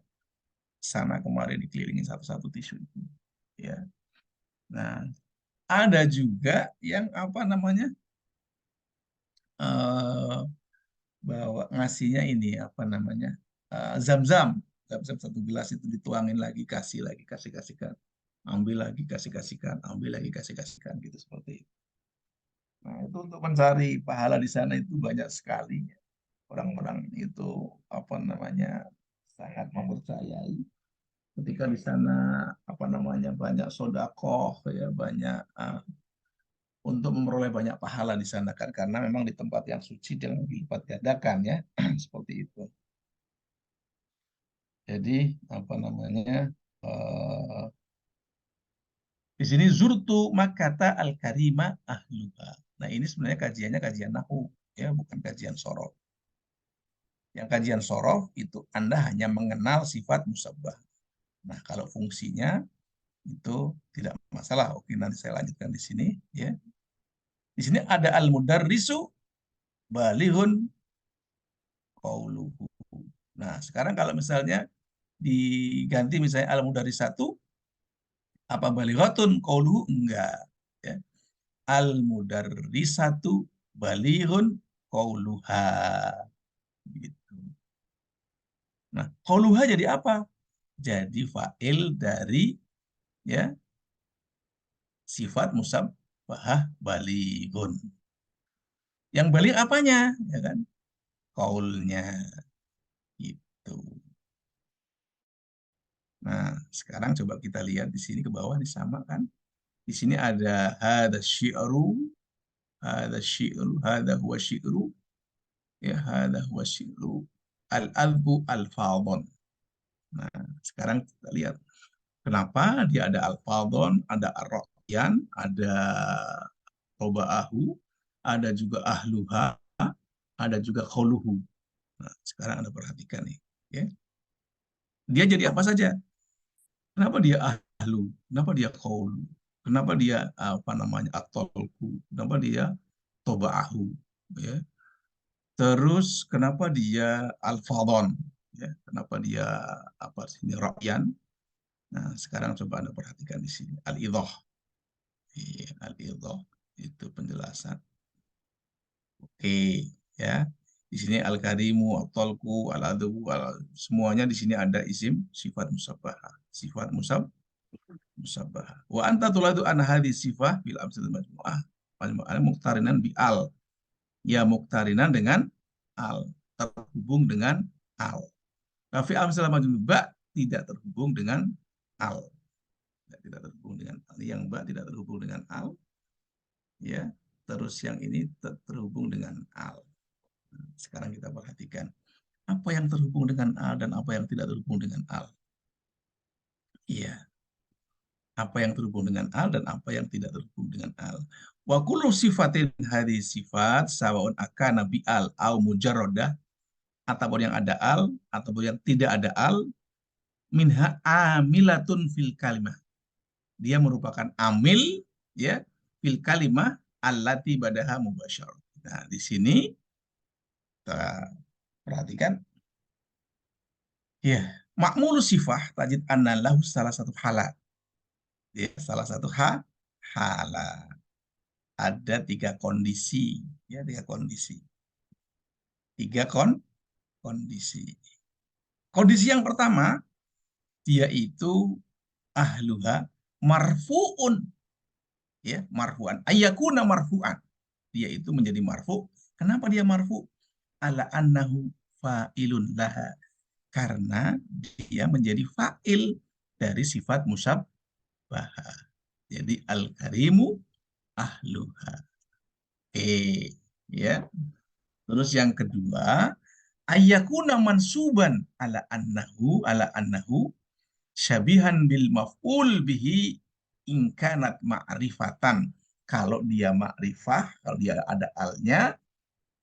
S1: Sana kemarin dikelilingin satu-satu tisu itu, ya. Nah, ada juga yang apa namanya? eh bawa ngasihnya ini apa namanya? Zam-zam. Zam-zam satu gelas itu dituangin lagi, kasih lagi, kasihkan. Ambil lagi, kasihkan, ambil lagi, kasihkan gitu seperti itu. Nah, itu untuk mencari pahala di sana itu banyak sekali. Orang-orang itu apa namanya sangat mempercayai ketika di sana apa namanya banyak sodakoh, ya, banyak untuk memperoleh banyak pahala di sana kan, karena memang di tempat yang suci dan dilipat gandakan ya. Seperti itu. Jadi apa namanya, eh, di sini zurtu makata al karima ahluha. Nah ini sebenarnya kajiannya kajian nahu ya, bukan kajian sorof. Yang kajian sorof itu Anda hanya mengenal sifat musabbah. Nah kalau fungsinya itu tidak masalah. Oke, nanti saya lanjutkan di sini ya. Di sini ada al mudarrisu balihun qauluhu. Nah, sekarang kalau misalnya diganti misalnya al mudarrisatu, apa balighatun qauluhu? Enggak ya. Al mudarrisatu balihun qauluha gitu. Nah, qauluha jadi apa? Jadi fa'il dari ya sifat musabbahah balighun. Yang balik apanya? Ya kan? Qaulnya itu. Nah, sekarang coba kita lihat di sini ke bawah disamakan. Di sini ada hada syi'ru, hada huwa syi'ru, ya hada huwa syi'ru, al-albu al-fadhon. Nah, sekarang kita lihat kenapa dia ada al-fadhon, ada ar-ra'yan, ada roba'ahu, ada juga ahluha, ada juga qauluhu. Nah, sekarang Anda perhatikan nih, ya. Dia jadi apa saja? Kenapa dia ahlu? Kenapa dia qaulu? Kenapa dia apa namanya atolku? Kenapa dia toba'ahu? Ya. Terus kenapa dia al-fadhon? Ya. Kenapa dia apa sini ra'yan? Nah, sekarang coba Anda perhatikan di sini al-idhah. Iya, al-idhah itu penjelasan. Oke, ya. Di sini al-karimu, at-talqu, al-adabu, semuanya di sini ada isim sifat musabbah. Sifat musabbah. Wa anta tuladu an hadhihi sifah bil amsal majmu'ah. Majmu'ah muqtarinan bi al. Ya muqtarinan dengan al, terhubung dengan al. Tapi amsal majmu'ah ba tidak terhubung dengan al. Tidak terhubung dengan al. Yang ba tidak terhubung dengan al, ya. Terus yang ini terhubung dengan al. Sekarang kita perhatikan apa yang terhubung dengan al dan apa yang tidak terhubung dengan al. Iya, apa yang terhubung dengan al dan apa yang tidak terhubung dengan al. Wa kullu sifatin hadhihi sifat sawaun akana bi al au mujarradah, ataupun yang ada al ataupun yang tidak ada al, minha amilatun fil kalimah. Dia merupakan amil ya fil kalimah allati badaha mubasyarah. Nah, di sini kita perhatikan ya, makmulu sifah tajid anna lahu salah satu halat. Ya, salah satu halat. Ada tiga kondisi, ya tiga kondisi. Tiga kondisi. Kondisi yang pertama, dia itu ahluha marfu'un, ya marfu'an. Ayyakuna marfu'an. Dia itu menjadi marfu. Kenapa dia marfu? Ala annahu fa'ilun laha. Karena dia menjadi fa'il dari sifat musabbah. Jadi al-karimu ahluha. Ya. Terus yang kedua, ayyakuna mansuban ala annahu syabihan bil maf'ul bihi in kanat ma'rifatan. Kalau dia ma'rifah, kalau dia ada alnya,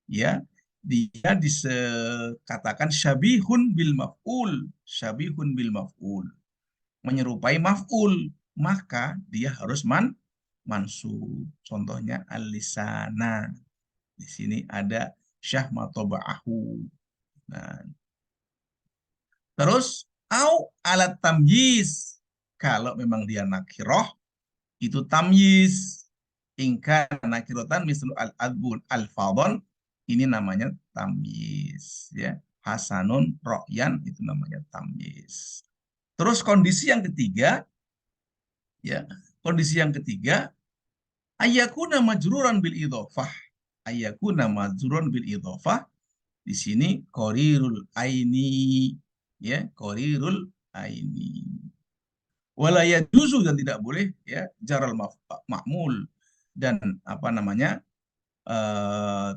S1: ya, dia dikatakan syabihun bil maf'ul, menyerupai maf'ul, maka dia harus mansub. Contohnya al-lisana. Di sini ada syahmatoba'ahu. Nah, terus au alat tamyiz. Kalau memang dia nakiroh, itu tamyiz. Ingka nakirotan misal al-adbun al-fadon, ini namanya tamyiz. Ya. Hasanun ro'yan, itu namanya tamyiz. Terus kondisi yang ketiga, ya, kondisi yang ketiga, ayyakuna majruran bil idhofah. Ayyakuna majruran bil idhofah. Di sini korirul aini, ya korirul aini. Walaya juzu, dan tidak boleh ya jaral ma'mul dan apa namanya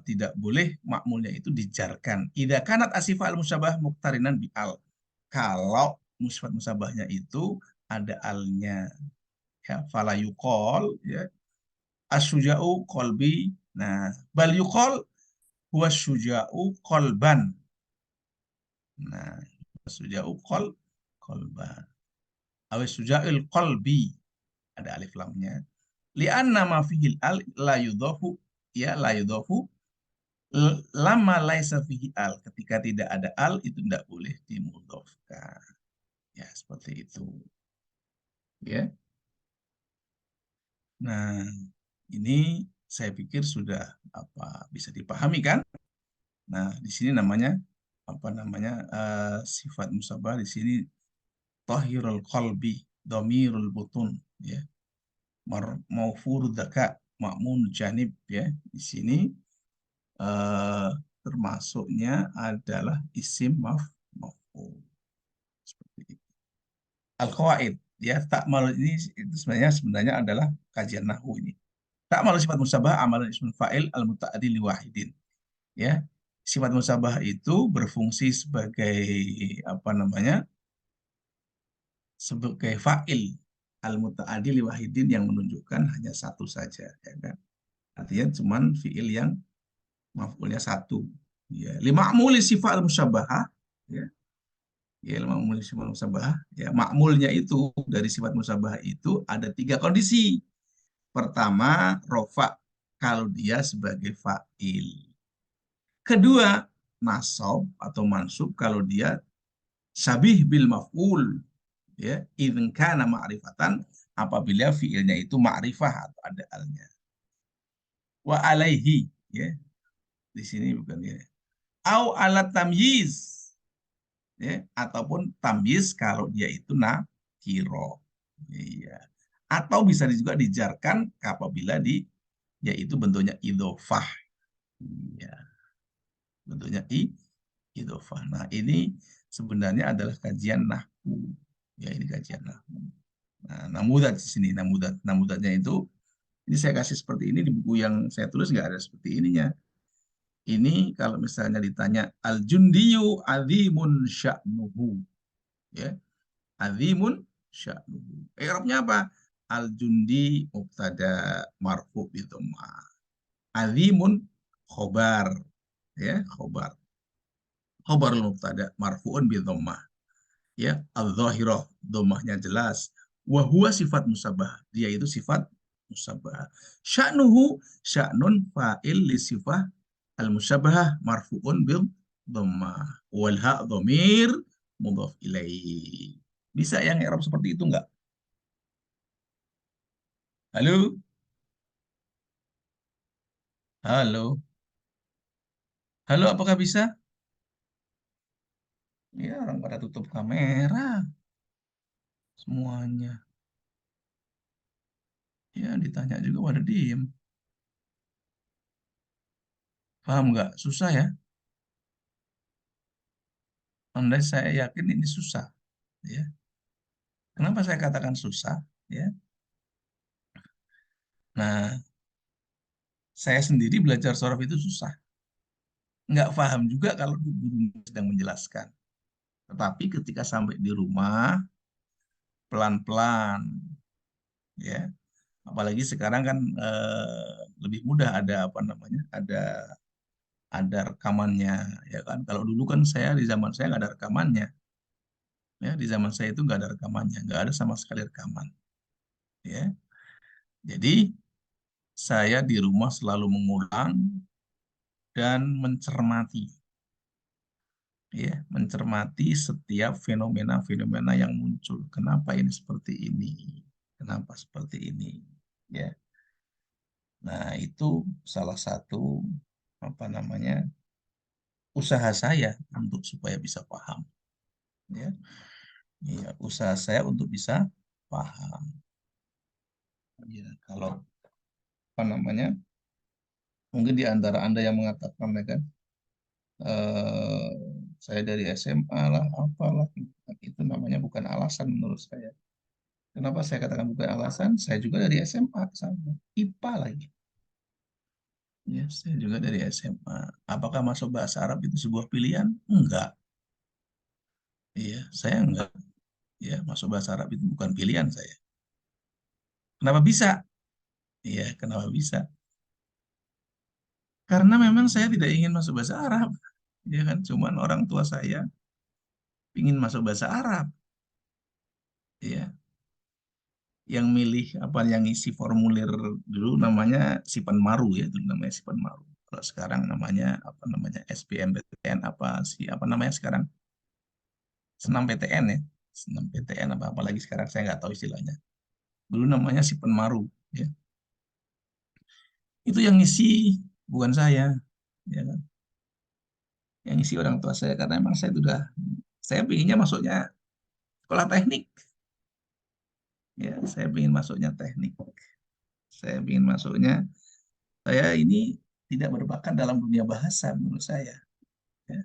S1: tidak boleh makmulnya itu dijarkan. Idza kanat asifah al musyabah muqtarinan bi al. Kalau sifat musabahnya itu ada alnya, ya fala yuqal, ya asyuja'u qalbi. Nah, bal yuqal huwa syuja'u qalban. Nah, syuja'u qalban. Aw syuja'il qalbi, ada alif lamnya. Li'anna ma fihil al la yudhafu, ya la yudhafu lama laisa fihi al. Ketika tidak ada al itu tidak boleh dimudhofkan. Ya, seperti itu. Ya. Nah, ini saya pikir sudah bisa dipahami kan? Nah, di sini namanya sifat musabah di sini tahirul qalbi, dhamirul butun, ya. Maufur dzaka, makmun janib, ya. Di sini eh, termasuknya adalah isim maf'ul. Seperti itu. Al-qawaid, ya, takmal ini itu sebenarnya adalah kajian nahwu ini. Takmal sifat musabah amalan ismul fa'il al-muta'addi li wahidin. Ya, sifat musabah itu berfungsi sebagai apa namanya? Sebagai fa'il al-muta'addi li wahidin yang menunjukkan hanya satu saja, ya kan? Artinya cuman fi'il yang maf'ulnya satu. Ya, lima ma'muli sifat al-musyabahah, ya. Ya, lima ma'muli sifat al-musyabahah, ya, makmulnya itu dari sifat musabahah itu ada tiga kondisi. Pertama, rofa kalau dia sebagai fa'il. Kedua, nasab atau mansub kalau dia syabih bil maf'ul, ya, idzan kana ma'rifatan, apabila fiilnya itu ma'rifah atau ada alnya. Wa alaihi, ya, di sini bukan ya. Au alat tamyiz, ya, ataupun tamyiz kalau dia itu nakiro. Iya. Atau bisa juga dijarkan apabila yaitu bentuknya idhofah. Iya, bentuknya idhofah. Nah, ini sebenarnya adalah kajian nahwu. Ya, ini kajian nahwu. Nah, namudat di sini, namudatnya itu ini saya kasih seperti ini di buku yang saya tulis nggak ada seperti ininya. Ini kalau misalnya ditanya al-jundiyu azimun sya'nuhu, ya. Azimun sya'nuhu. I'rabnya apa? Al-jundi mubtada marfu bi dhammah. Azimun khobar, ya, khobar. Khobarul mubtada marfu'un bi dhammah. Ya, al-zahirah, dhammahnya jelas. Wa huwa sifat musabah. Dia itu sifat musabah. Sya'nuhu sya'nun fa'il li sifah al-musabah marfu'un bil dhammah. Wal ha' dhamir mudhaf ilaih. Bisa yang i'rab seperti itu enggak? Halo? Halo? Halo, apakah bisa? Ya, orang pada tutup kamera semuanya. Ya, ditanya juga pada diem. Paham nggak? Susah ya? Andai saya yakin ini susah. Ya. Kenapa saya katakan susah? Ya. Nah, saya sendiri belajar sorof itu susah. Nggak paham juga kalau guru sedang menjelaskan. Tetapi ketika sampai di rumah, pelan-pelan, ya. Apalagi sekarang kan lebih mudah ada apa namanya, ada rekamannya, ya kan. Kalau dulu kan saya di zaman saya nggak ada rekamannya, ya. Di zaman saya itu nggak ada rekamannya, nggak ada sama sekali rekaman, ya. Jadi saya di rumah selalu mengulang dan mencermati, ya, mencermati setiap fenomena-fenomena yang muncul. Kenapa ini seperti ini? Kenapa seperti ini? Ya. Nah, itu salah satu apa namanya usaha saya untuk supaya bisa paham. Ya, ya, usaha saya untuk bisa paham. Ya, kalau apa namanya, mungkin di antara Anda yang mengatakan, ya kan, eh, saya dari SMA lah, apalah, itu namanya bukan alasan menurut saya. Kenapa saya katakan bukan alasan? Saya juga dari SMA sama IPA lagi. Ya, saya juga dari SMA. Apakah masuk bahasa Arab itu sebuah pilihan? Enggak. Iya, saya enggak. Ya, masuk bahasa Arab itu bukan pilihan saya. Kenapa bisa? Iya, kenapa bisa? Karena memang saya tidak ingin masuk bahasa Arab. Ya kan, cuman orang tua saya ingin masuk bahasa Arab. Ya, yang milih apa yang isi formulir dulu namanya Sipan Maru ya, dulu namanya Sipan Maru. Kalau sekarang namanya apa namanya SBMPTN apa sih apa namanya sekarang Senam PTN ya, Senam PTN apa apalagi sekarang saya nggak tahu istilahnya. Dulu namanya Sipan Maru ya. Itu yang ngisi bukan saya ya kan. Yang ngisi orang tua saya karena emang saya pinginnya masuknya sekolah teknik ya, saya ingin masuknya teknik. Saya ingin masuknya saya ini tidak berbakat dalam dunia bahasa menurut saya. Ya.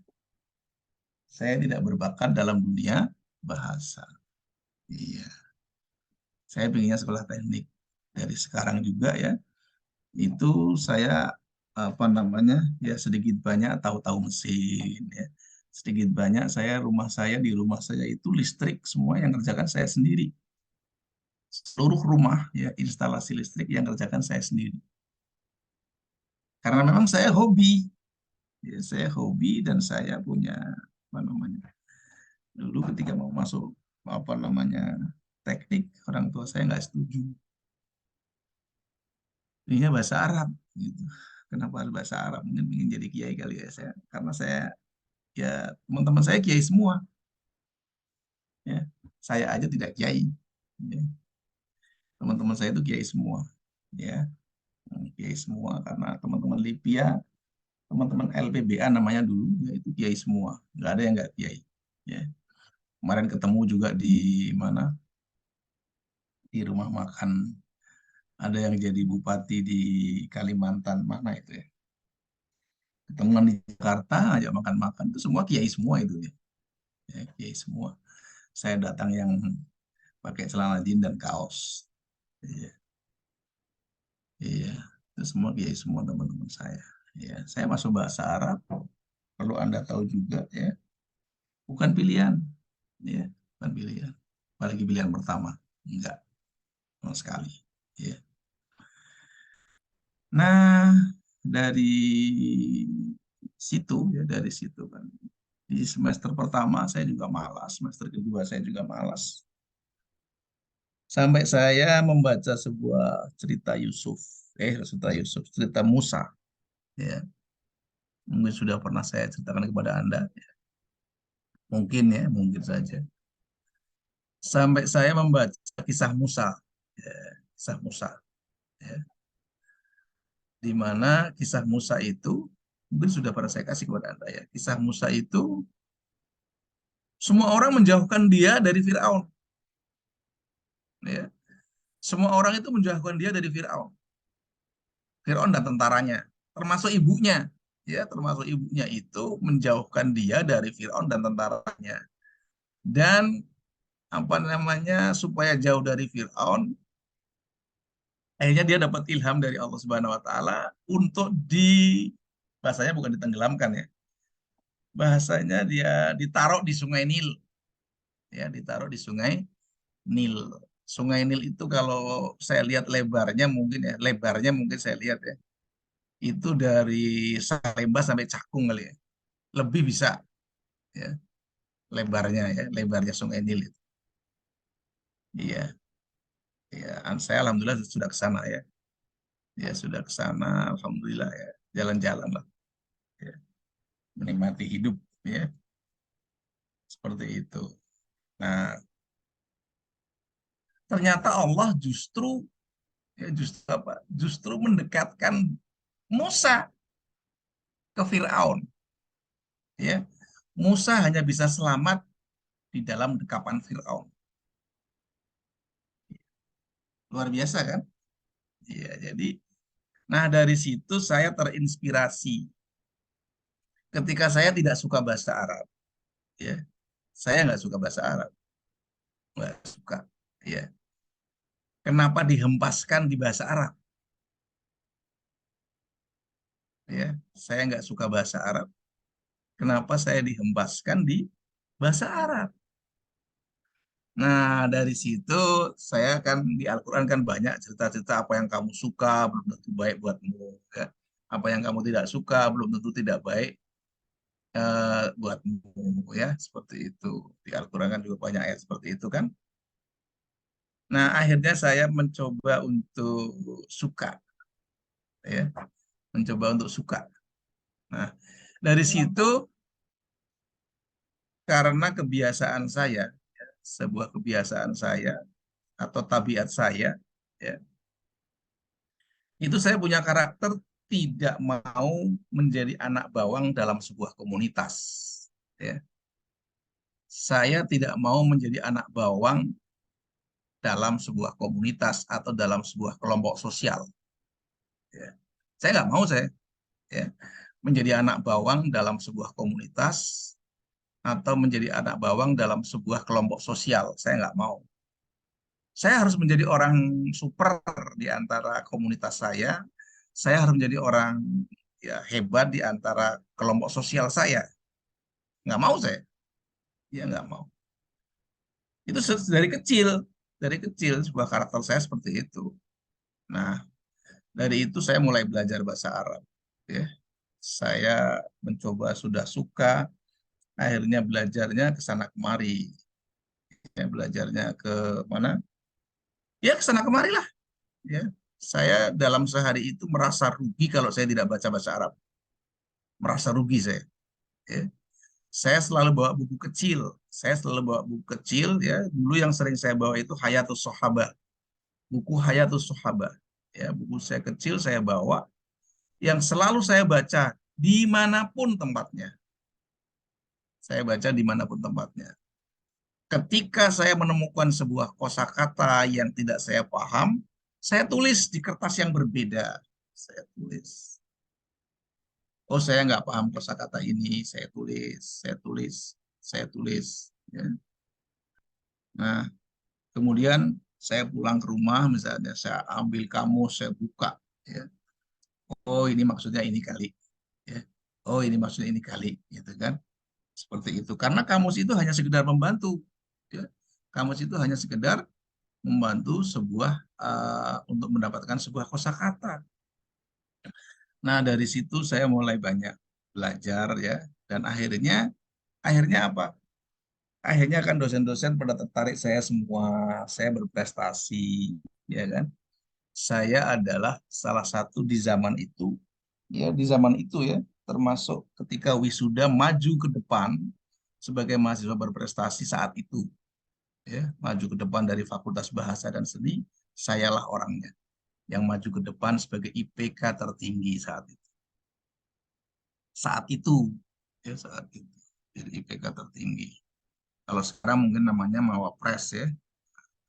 S1: Saya tidak berbakat dalam dunia bahasa. Iya, saya pengennya sekolah teknik. Dari sekarang juga ya, itu saya apa namanya ya sedikit banyak tahu-tahu mesin ya. Sedikit banyak di rumah saya itu listrik semua yang kerjakan saya sendiri. Seluruh rumah ya instalasi listrik yang kerjakan saya sendiri. Karena memang saya hobi, ya, saya hobi dan saya punya apa namanya dulu ketika mau masuk apa namanya teknik orang tua saya nggak setuju ininya bahasa Arab gitu. Kenapa harus bahasa Arab? Mungkin ingin jadi kiai kali ya saya karena saya ya teman-teman saya kiai semua ya, saya aja tidak kiai ya. Teman-teman saya itu kiai semua ya. Kiai semua karena teman-teman Lipia, teman-teman LPBA namanya dulu ya itu kiai semua, nggak ada yang nggak kiai ya. Kemarin ketemu juga di mana, di rumah makan ada yang jadi bupati di Kalimantan mana itu ya, ketemuan di Jakarta aja makan-makan itu semua kiai semua itu ya. Ya, kiai semua. Saya datang yang pakai celana jin dan kaos. Iya, iya. Itu semua kiai semua teman-teman saya. Ya, saya masuk bahasa Arab. Perlu Anda tahu juga ya, bukan pilihan. Ya, bukan pilihan. Apalagi pilihan pertama. Enggak, sama sekali. Ya. Nah, dari situ ya dari situ kan. Di semester pertama saya juga malas, semester kedua saya juga malas. Sampai saya membaca sebuah cerita Musa. Ya, mungkin sudah pernah saya ceritakan kepada Anda. Mungkin ya, mungkin saja. Sampai saya membaca kisah Musa. Ya, kisah Musa. Ya, di mana kisah Musa itu, mungkin sudah pernah saya kasih kepada Anda ya. Kisah Musa itu, semua orang menjauhkan dia dari Firaun. Ya. Semua orang itu menjauhkan dia dari Firaun. Firaun dan tentaranya, termasuk ibunya. Ya, termasuk ibunya itu menjauhkan dia dari Firaun dan tentaranya. Dan apa namanya supaya jauh dari Firaun, akhirnya dia dapat ilham dari Allah Subhanahu wa taala untuk bahasanya bukan ditenggelamkan ya. Bahasanya dia ditaruh di Sungai Nil, ya, ditaruh di Sungai Nil. Sungai Nil itu kalau saya lihat lebarnya mungkin saya lihat ya, itu dari Salemba sampai Cakung kali ya. Lebih bisa ya lebarnya Sungai Nil itu. Iya, ya. Saya alhamdulillah sudah ke sana ya. Ya sudah ke sana, alhamdulillah ya. Jalan-jalan lah, ya. Menikmati hidup ya, seperti itu. Nah, ternyata Allah justru mendekatkan Musa ke Firaun ya. Musa hanya bisa selamat di dalam dekapan Firaun. Luar biasa kan? Iya, jadi nah dari situ saya terinspirasi ketika saya tidak suka bahasa Arab ya. Saya nggak suka bahasa Arab, nggak suka ya. Kenapa dihempaskan di bahasa Arab? Ya, saya nggak suka bahasa Arab. Kenapa saya dihempaskan di bahasa Arab? Nah, dari situ saya kan di Al-Quran kan banyak cerita-cerita apa yang kamu suka belum tentu baik buatmu. Ya. Apa yang kamu tidak suka belum tentu tidak baik buatmu. Ya, seperti itu. Di Al-Quran kan juga banyak ayat seperti itu kan. Nah, akhirnya saya mencoba untuk suka. Ya, mencoba untuk suka. Nah, dari situ karena kebiasaan saya, ya, sebuah kebiasaan saya atau tabiat saya, ya, itu saya punya karakter tidak mau menjadi anak bawang dalam sebuah komunitas. Ya. Saya tidak mau menjadi anak bawang dalam sebuah komunitas atau dalam sebuah kelompok sosial. Ya. Saya nggak mau saya ya, menjadi anak bawang dalam sebuah komunitas atau menjadi anak bawang dalam sebuah kelompok sosial. Saya nggak mau. Saya harus menjadi orang super di antara komunitas saya. Saya harus menjadi orang ya hebat di antara kelompok sosial saya. Nggak mau saya. Ya nggak mau. Itu dari kecil sebuah karakter saya seperti itu. Nah, dari itu saya mulai belajar bahasa Arab. Ya, saya mencoba sudah suka, akhirnya belajarnya ke sana kemari. Ya, belajarnya ke mana? Ya ke sana kemari lah. Ya, saya dalam sehari itu merasa rugi kalau saya tidak baca bahasa Arab. Merasa rugi saya. Ya. Saya selalu bawa buku kecil. Saya selalu bawa buku kecil. Ya, dulu yang sering saya bawa itu Hayatus Sahabah. Buku Hayatus Sahabah. Ya, buku saya kecil saya bawa. Yang selalu saya baca dimanapun tempatnya. Saya baca dimanapun tempatnya. Ketika saya menemukan sebuah kosakata yang tidak saya paham, saya tulis di kertas yang berbeda. Saya tulis. Oh, saya nggak paham kosakata ini, saya tulis, saya tulis. Ya. Nah, kemudian saya pulang ke rumah, misalnya saya ambil kamus, saya buka. Ya. Oh, ini maksudnya ini kali. Ya. Oh, ini maksudnya ini kali, gitu kan? Seperti itu. Karena kamus itu hanya sekedar membantu. Ya. Kamus itu hanya sekedar membantu sebuah untuk mendapatkan sebuah kosakata. Nah, dari situ saya mulai banyak belajar ya, dan akhirnya apa? Akhirnya kan dosen-dosen pada tertarik saya semua, saya berprestasi, ya kan? Saya adalah salah satu di zaman itu, ya di zaman itu ya, termasuk ketika wisuda maju ke depan sebagai mahasiswa berprestasi saat itu, ya maju ke depan dari Fakultas Bahasa dan Seni, sayalah orangnya yang maju ke depan sebagai IPK tertinggi saat itu, ya saat itu, jadi IPK tertinggi. Kalau sekarang mungkin namanya Mawapres ya.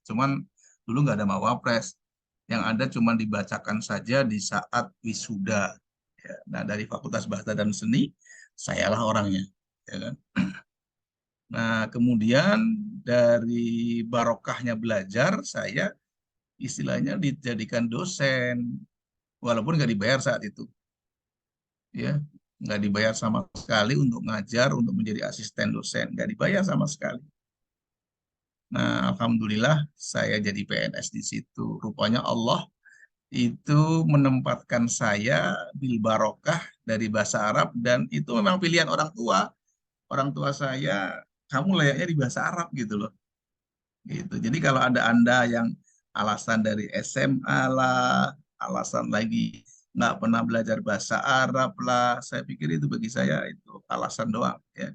S1: Cuman dulu nggak ada Mawapres. Yang ada cuma dibacakan saja di saat wisuda. Ya, nah, dari Fakultas Bahasa dan Seni, sayalah orangnya. Ya kan? Nah, kemudian dari barokahnya belajar, saya istilahnya dijadikan dosen. Walaupun nggak dibayar saat itu. Ya, nggak dibayar sama sekali untuk ngajar, untuk menjadi asisten dosen. Nggak dibayar sama sekali. Nah, alhamdulillah saya jadi PNS di situ. Rupanya Allah itu menempatkan saya bil barokah dari bahasa Arab dan itu memang pilihan orang tua. Orang tua saya, kamu layaknya di bahasa Arab gitu loh. Gitu. Jadi kalau ada Anda yang alasan dari SMA lah, alasan lagi nggak pernah belajar bahasa Arab lah, saya pikir itu bagi saya itu alasan doang. Ya.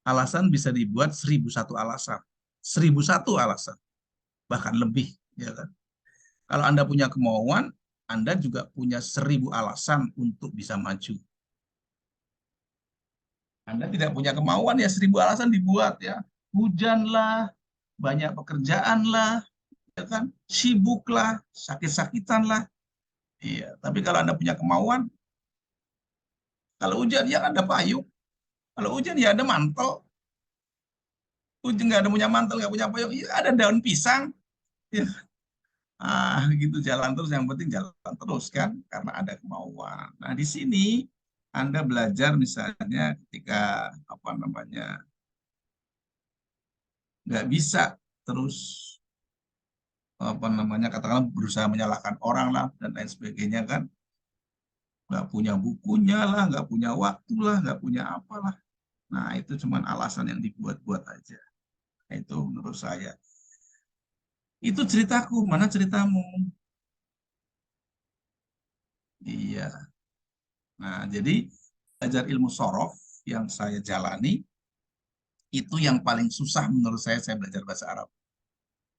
S1: Alasan bisa dibuat 1.001 alasan. 1.001 alasan. Bahkan lebih. Ya kan? Kalau Anda punya kemauan, Anda juga punya 1.000 alasan untuk bisa maju. Anda tidak punya kemauan, ya 1.000 alasan dibuat ya. Hujan lah, banyak pekerjaan lah, ya kan? Sibuk lah, sakit-sakitan lah. Iya, tapi kalau Anda punya kemauan, kalau hujan ya ada payung, kalau hujan ya ada mantel. Hujan nggak ada punya mantel, nggak punya payung, ya ada daun pisang. Ya. Gitu jalan terus, yang penting jalan terus kan, karena ada kemauan. Nah, di sini Anda belajar misalnya ketika apa namanya nggak bisa terus apa namanya katakanlah berusaha menyalahkan orang lah dan lain sebagainya kan, nggak punya bukunya lah, nggak punya waktu lah, nggak punya apalah. Nah, itu cuman alasan yang dibuat-buat aja. Nah, itu menurut saya. Itu ceritaku, mana ceritamu? Iya. Nah, jadi belajar ilmu sorof yang saya jalani itu yang paling susah menurut saya belajar bahasa Arab.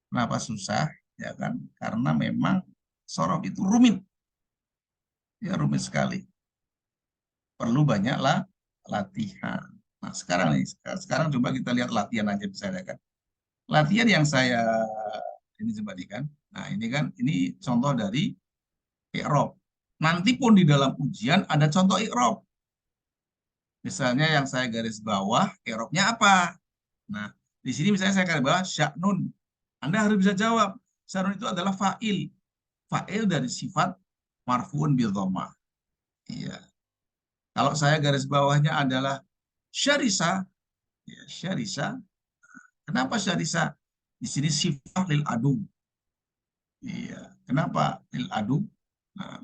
S1: Kenapa susah? Ya kan, karena memang sorof itu rumit, ya rumit sekali. Perlu banyaklah latihan. Nah, sekarang nih, sekarang coba kita lihat latihan aja misalnya kan. Latihan yang saya ini coba nih kan. Nah, ini kan ini contoh dari i'rab. Nanti pun di dalam ujian ada contoh i'rab. Misalnya yang saya garis bawah, i'rabnya apa? Nah, di sini misalnya saya garis bawah sya'nun. Anda harus bisa jawab. Sya'nun itu adalah fa'il. Fa'il dari sifat marfu'un bil dhammah. Iya. Kalau saya garis bawahnya adalah syarisa, ya, syarisa. Kenapa syarisa? Di sini sifat lil adu. Iya. Kenapa lil adu? Nah,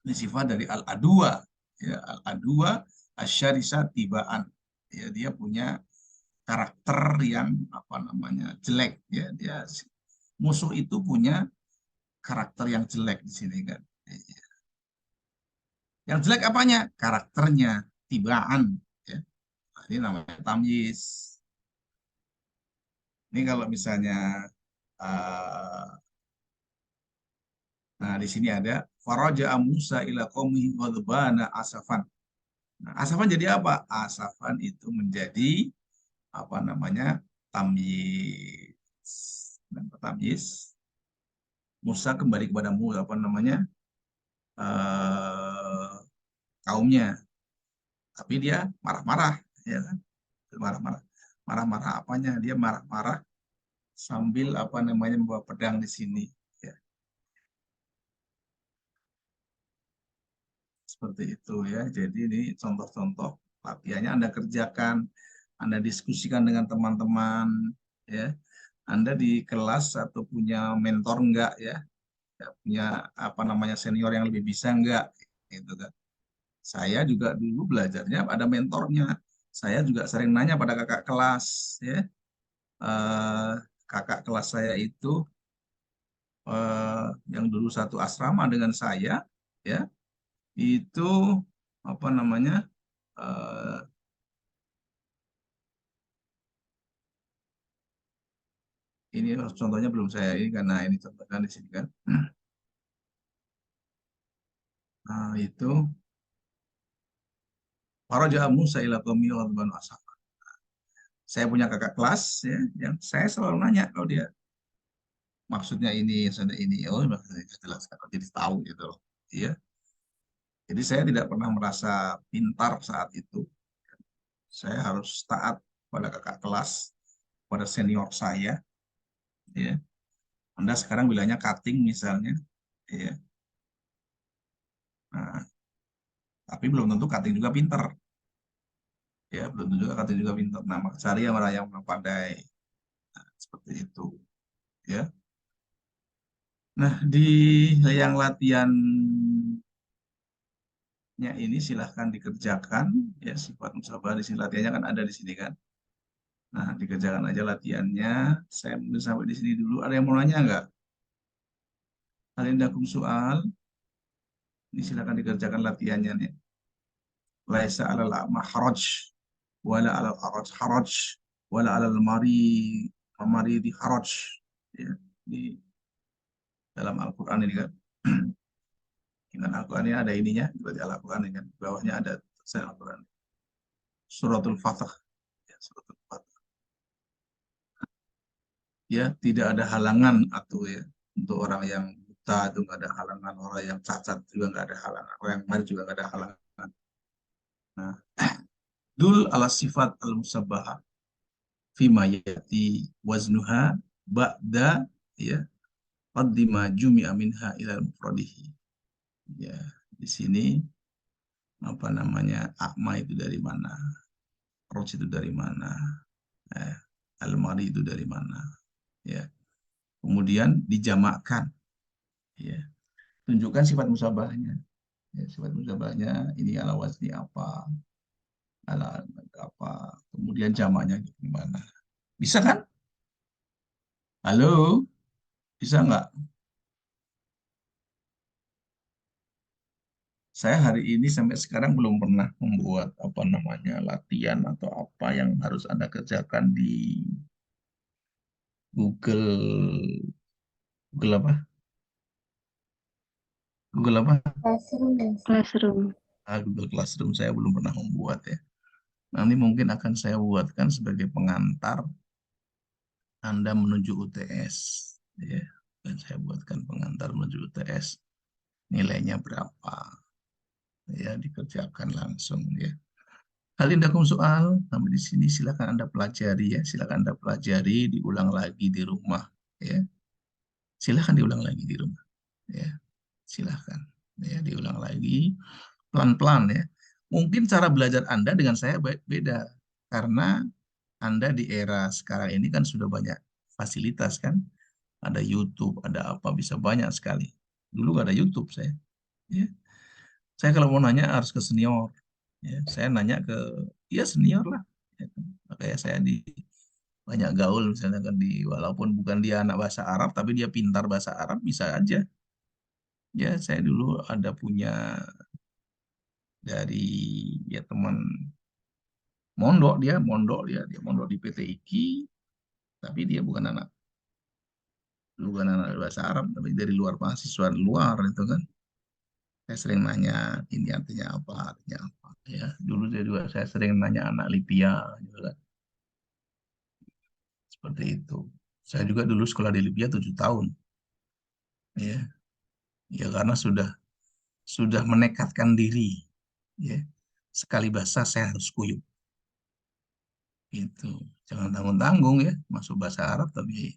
S1: ini sifat dari al adua. Ya, al adua asyarisa tibaan. Ya, dia punya karakter yang apa namanya jelek. Ya, dia musuh itu punya karakter yang jelek di sini kan. Iya. Yang jelek apanya? Karakternya, tibaan. Ya. Nah, ini namanya tamyiz. Ini kalau misalnya uh, nah di sini ada faraja Musa ila qaumihi ghadbana asafan. Nah, asafan jadi apa? Asafan itu menjadi apa namanya? Tamyiz. Dan tamyiz Musa kembali kepadamu apa namanya? Uh, kaumnya. Tapi dia marah-marah, ya kan? Marah-marah. Marah-marah apanya? Dia marah-marah sambil apa namanya membawa pedang di sini. Ya, seperti itu ya. Jadi ini contoh-contoh latihannya Anda kerjakan, Anda diskusikan dengan teman-teman, ya. Anda di kelas atau punya mentor enggak ya? Ya, punya apa namanya senior yang lebih bisa enggak? Gitu kan. Saya juga dulu belajarnya ada mentornya. Saya juga sering nanya pada kakak kelas, ya. Eh, kakak kelas saya itu yang dulu satu asrama dengan saya, ya, itu apa namanya? eh, ini contohnya belum saya ini karena ini contohnya di sini kan. Nah, itu Faraja Musa ila qaumi ghadban asaf. Saya punya kakak kelas ya, yang saya selalu nanya kalau dia maksudnya ini, maksudnya ini, oh maksudnya jelas kan, jadi tahu gitu loh. Iya. Jadi saya tidak pernah merasa pintar saat itu. Saya harus taat pada kakak kelas, pada senior saya. Ya. Anda sekarang bilangnya cutting misalnya, ya. Nah, tapi belum tentu cutting juga pintar. Ya, belum tentu juga cutting juga pintar. Nah, maka cari yang orang yang pandai. Nah, seperti itu. Ya. Nah, di yang latihannya ini silahkan dikerjakan. Ya, sifat musabah di sini latihannya kan ada di sini kan. Nah, dikerjakan aja latihannya. Saya mungkin sampai di sini dulu. Ada yang mau nanya nggak? Ada yang dakum soal? Ini silahkan dikerjakan latihannya nih. Laisa alal a'ma haraj, wala alal haraj haraj, wala alal maridi haraj. Ya, di dalam Al-Quran ini kan. Dengan Al-Quran ini ada ininya, berarti Al-Quran ini kan. Di bawahnya ada tulisan Al-Quran. Suratul Fatah. Ya, Suratul Fatah. Ya, tidak ada halangan atau ya untuk orang yang buta itu nggak ada halangan, orang yang cacat juga nggak ada halangan, orang yang mari juga nggak ada halangan. Nah, dul ala sifat al musabbah fima yati waznuha ba'da ya qaddima jumi'a minha ila mufradihi. Ya, di sini apa namanya? Akma itu dari mana? Roj itu dari mana? Eh, Almari itu dari mana? Ya. Kemudian dijamakkan, ya. Tunjukkan sifat musabahnya. Ya, sifat musabahnya ini ala wazni apa? Ala apa? Kemudian jamaknya gimana? Bisa kan? Halo, bisa nggak? Saya hari ini sampai sekarang belum pernah membuat apa namanya latihan atau apa yang harus Anda kerjakan di Google apa? Google apa?
S2: Classroom dan Classroom.
S1: Google Classroom saya belum pernah membuat ya. Nanti mungkin akan saya buatkan sebagai pengantar Anda menuju UTS ya. Dan saya buatkan pengantar menuju UTS. Nilainya berapa? Ya, dikerjakan langsung ya. Hal indakum soal sampai di sini silakan Anda pelajari ya, silakan Anda pelajari, diulang lagi di rumah ya. Silakan diulang lagi di rumah ya. Silakan ya, diulang lagi pelan-pelan ya. Mungkin cara belajar Anda dengan saya beda karena Anda di era sekarang ini kan sudah banyak fasilitas kan. Ada YouTube, ada apa bisa banyak sekali. Dulu gak ada YouTube saya. Ya. Saya kalau mau nanya harus ke senior. Ya, saya nanya ke ya senior lah. Ya, kan. Kayak saya di banyak gaul misalnya kan di walaupun bukan dia anak bahasa Arab tapi dia pintar bahasa Arab bisa aja. Ya saya dulu ada punya dari ya teman dia mondok di PT IKI tapi dia bukan anak bahasa Arab tapi dari luar mahasiswa luar itu kan. Saya sering nanya ini artinya apa ya. Dulu saya juga saya sering nanya anak Libya gitu kan. Seperti itu. Saya juga dulu sekolah di Libya 7 tahun. Ya, ya karena sudah menekatkan diri. Ya, sekali bahasa saya harus kuyup. Itu jangan tanggung-tanggung ya masuk bahasa Arab tapi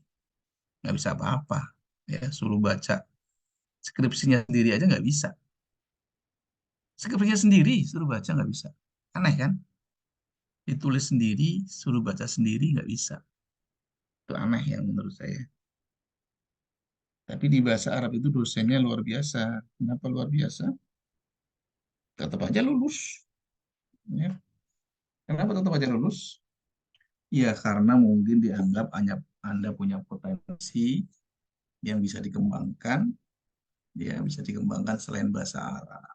S1: nggak bisa apa-apa. Ya, suruh baca skripsinya sendiri aja nggak bisa. Skripsinya sendiri suruh baca nggak bisa. Aneh kan? Ditulis sendiri, suruh baca sendiri nggak bisa. Itu aneh yang menurut saya. Tapi di bahasa Arab itu dosennya luar biasa. Kenapa luar biasa? Tetap aja lulus. Ya. Kenapa tetap aja lulus? Ya karena mungkin dianggap Anda punya potensi yang bisa dikembangkan, ya bisa dikembangkan selain bahasa Arab.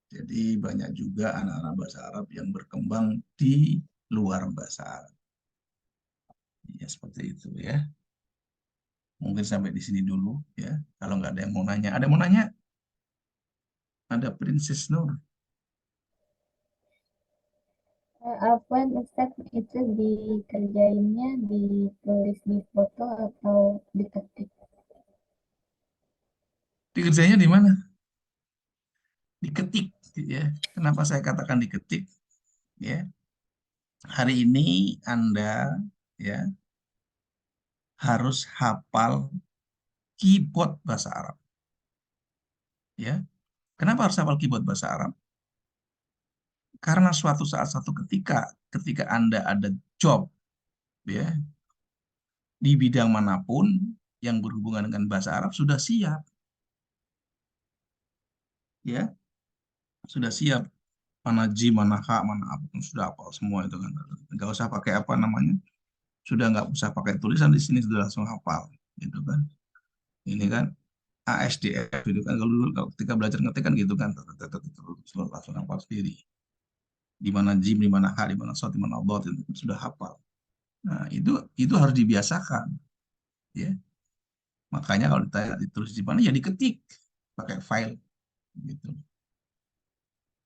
S1: Jadi banyak juga anak-anak bahasa Arab yang berkembang di luar bahasa Arab. Ya seperti itu ya. Mungkin sampai di sini dulu ya. Kalau nggak ada yang mau nanya, ada yang mau nanya? Ada Princess Nur.
S2: Apa Ustaz itu dikerjainnya ditulis di foto atau diketik?
S1: Dikerjanya di mana? Diketik ya. Kenapa saya katakan diketik? Ya, hari ini Anda ya harus hafal keyboard bahasa Arab ya. Kenapa harus hafal keyboard bahasa Arab? Karena suatu saat satu ketika Anda ada job ya di bidang manapun yang berhubungan dengan bahasa Arab sudah siap ya, sudah siap mana jim, mana ha, mana apa sudah hafal semua itu kan. Nggak usah pakai apa namanya, sudah nggak usah pakai tulisan di sini sudah langsung hafal gitu kan. Ini kan ASDF itu kan kalau dulu kalau ketika belajar ngetik kan gitu kan langsung hafal sendiri. Di mana jim, di mana ha, di mana sod, di mana dot itu sudah hafal. Nah, itu harus dibiasakan ya. Makanya kalau ditanya ditulis di mana ya diketik pakai file gitu.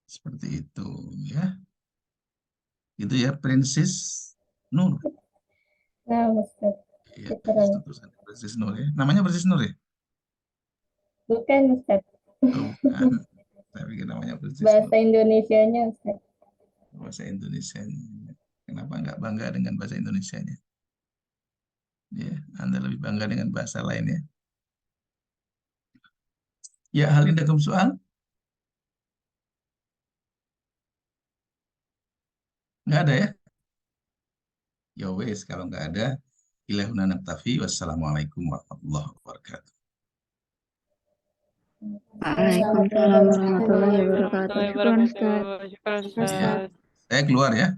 S1: Seperti itu ya. Itu ya Princess Nur.
S2: Nah, Ustaz,
S1: Ya,
S2: syukuran.
S1: Princess Nur ya. Namanya Princess Nur ya?
S2: Bukan Ustaz,
S1: Oh, bukan. Saya pikir namanya Princess Nur.
S2: bahasa Indonesianya Ustaz.
S1: Bahasa Indonesia. Kenapa nggak bangga dengan bahasa Indonesianya? Ya, Anda lebih bangga dengan bahasa lain ya. Ya, hal indakum soal? Nggak ada ya? Ya wes, kalau nggak ada, ilahuna naktafi. Wassalamualaikum warahmatullahi wabarakatuh.
S3: Waalaikumsalam warahmatullahi wabarakatuh.
S4: warahmatullahi
S3: Syukran, Ustaz.
S4: wabarakatuh. Syukran,
S1: Ya,
S4: Ustaz.
S1: saya keluar ya.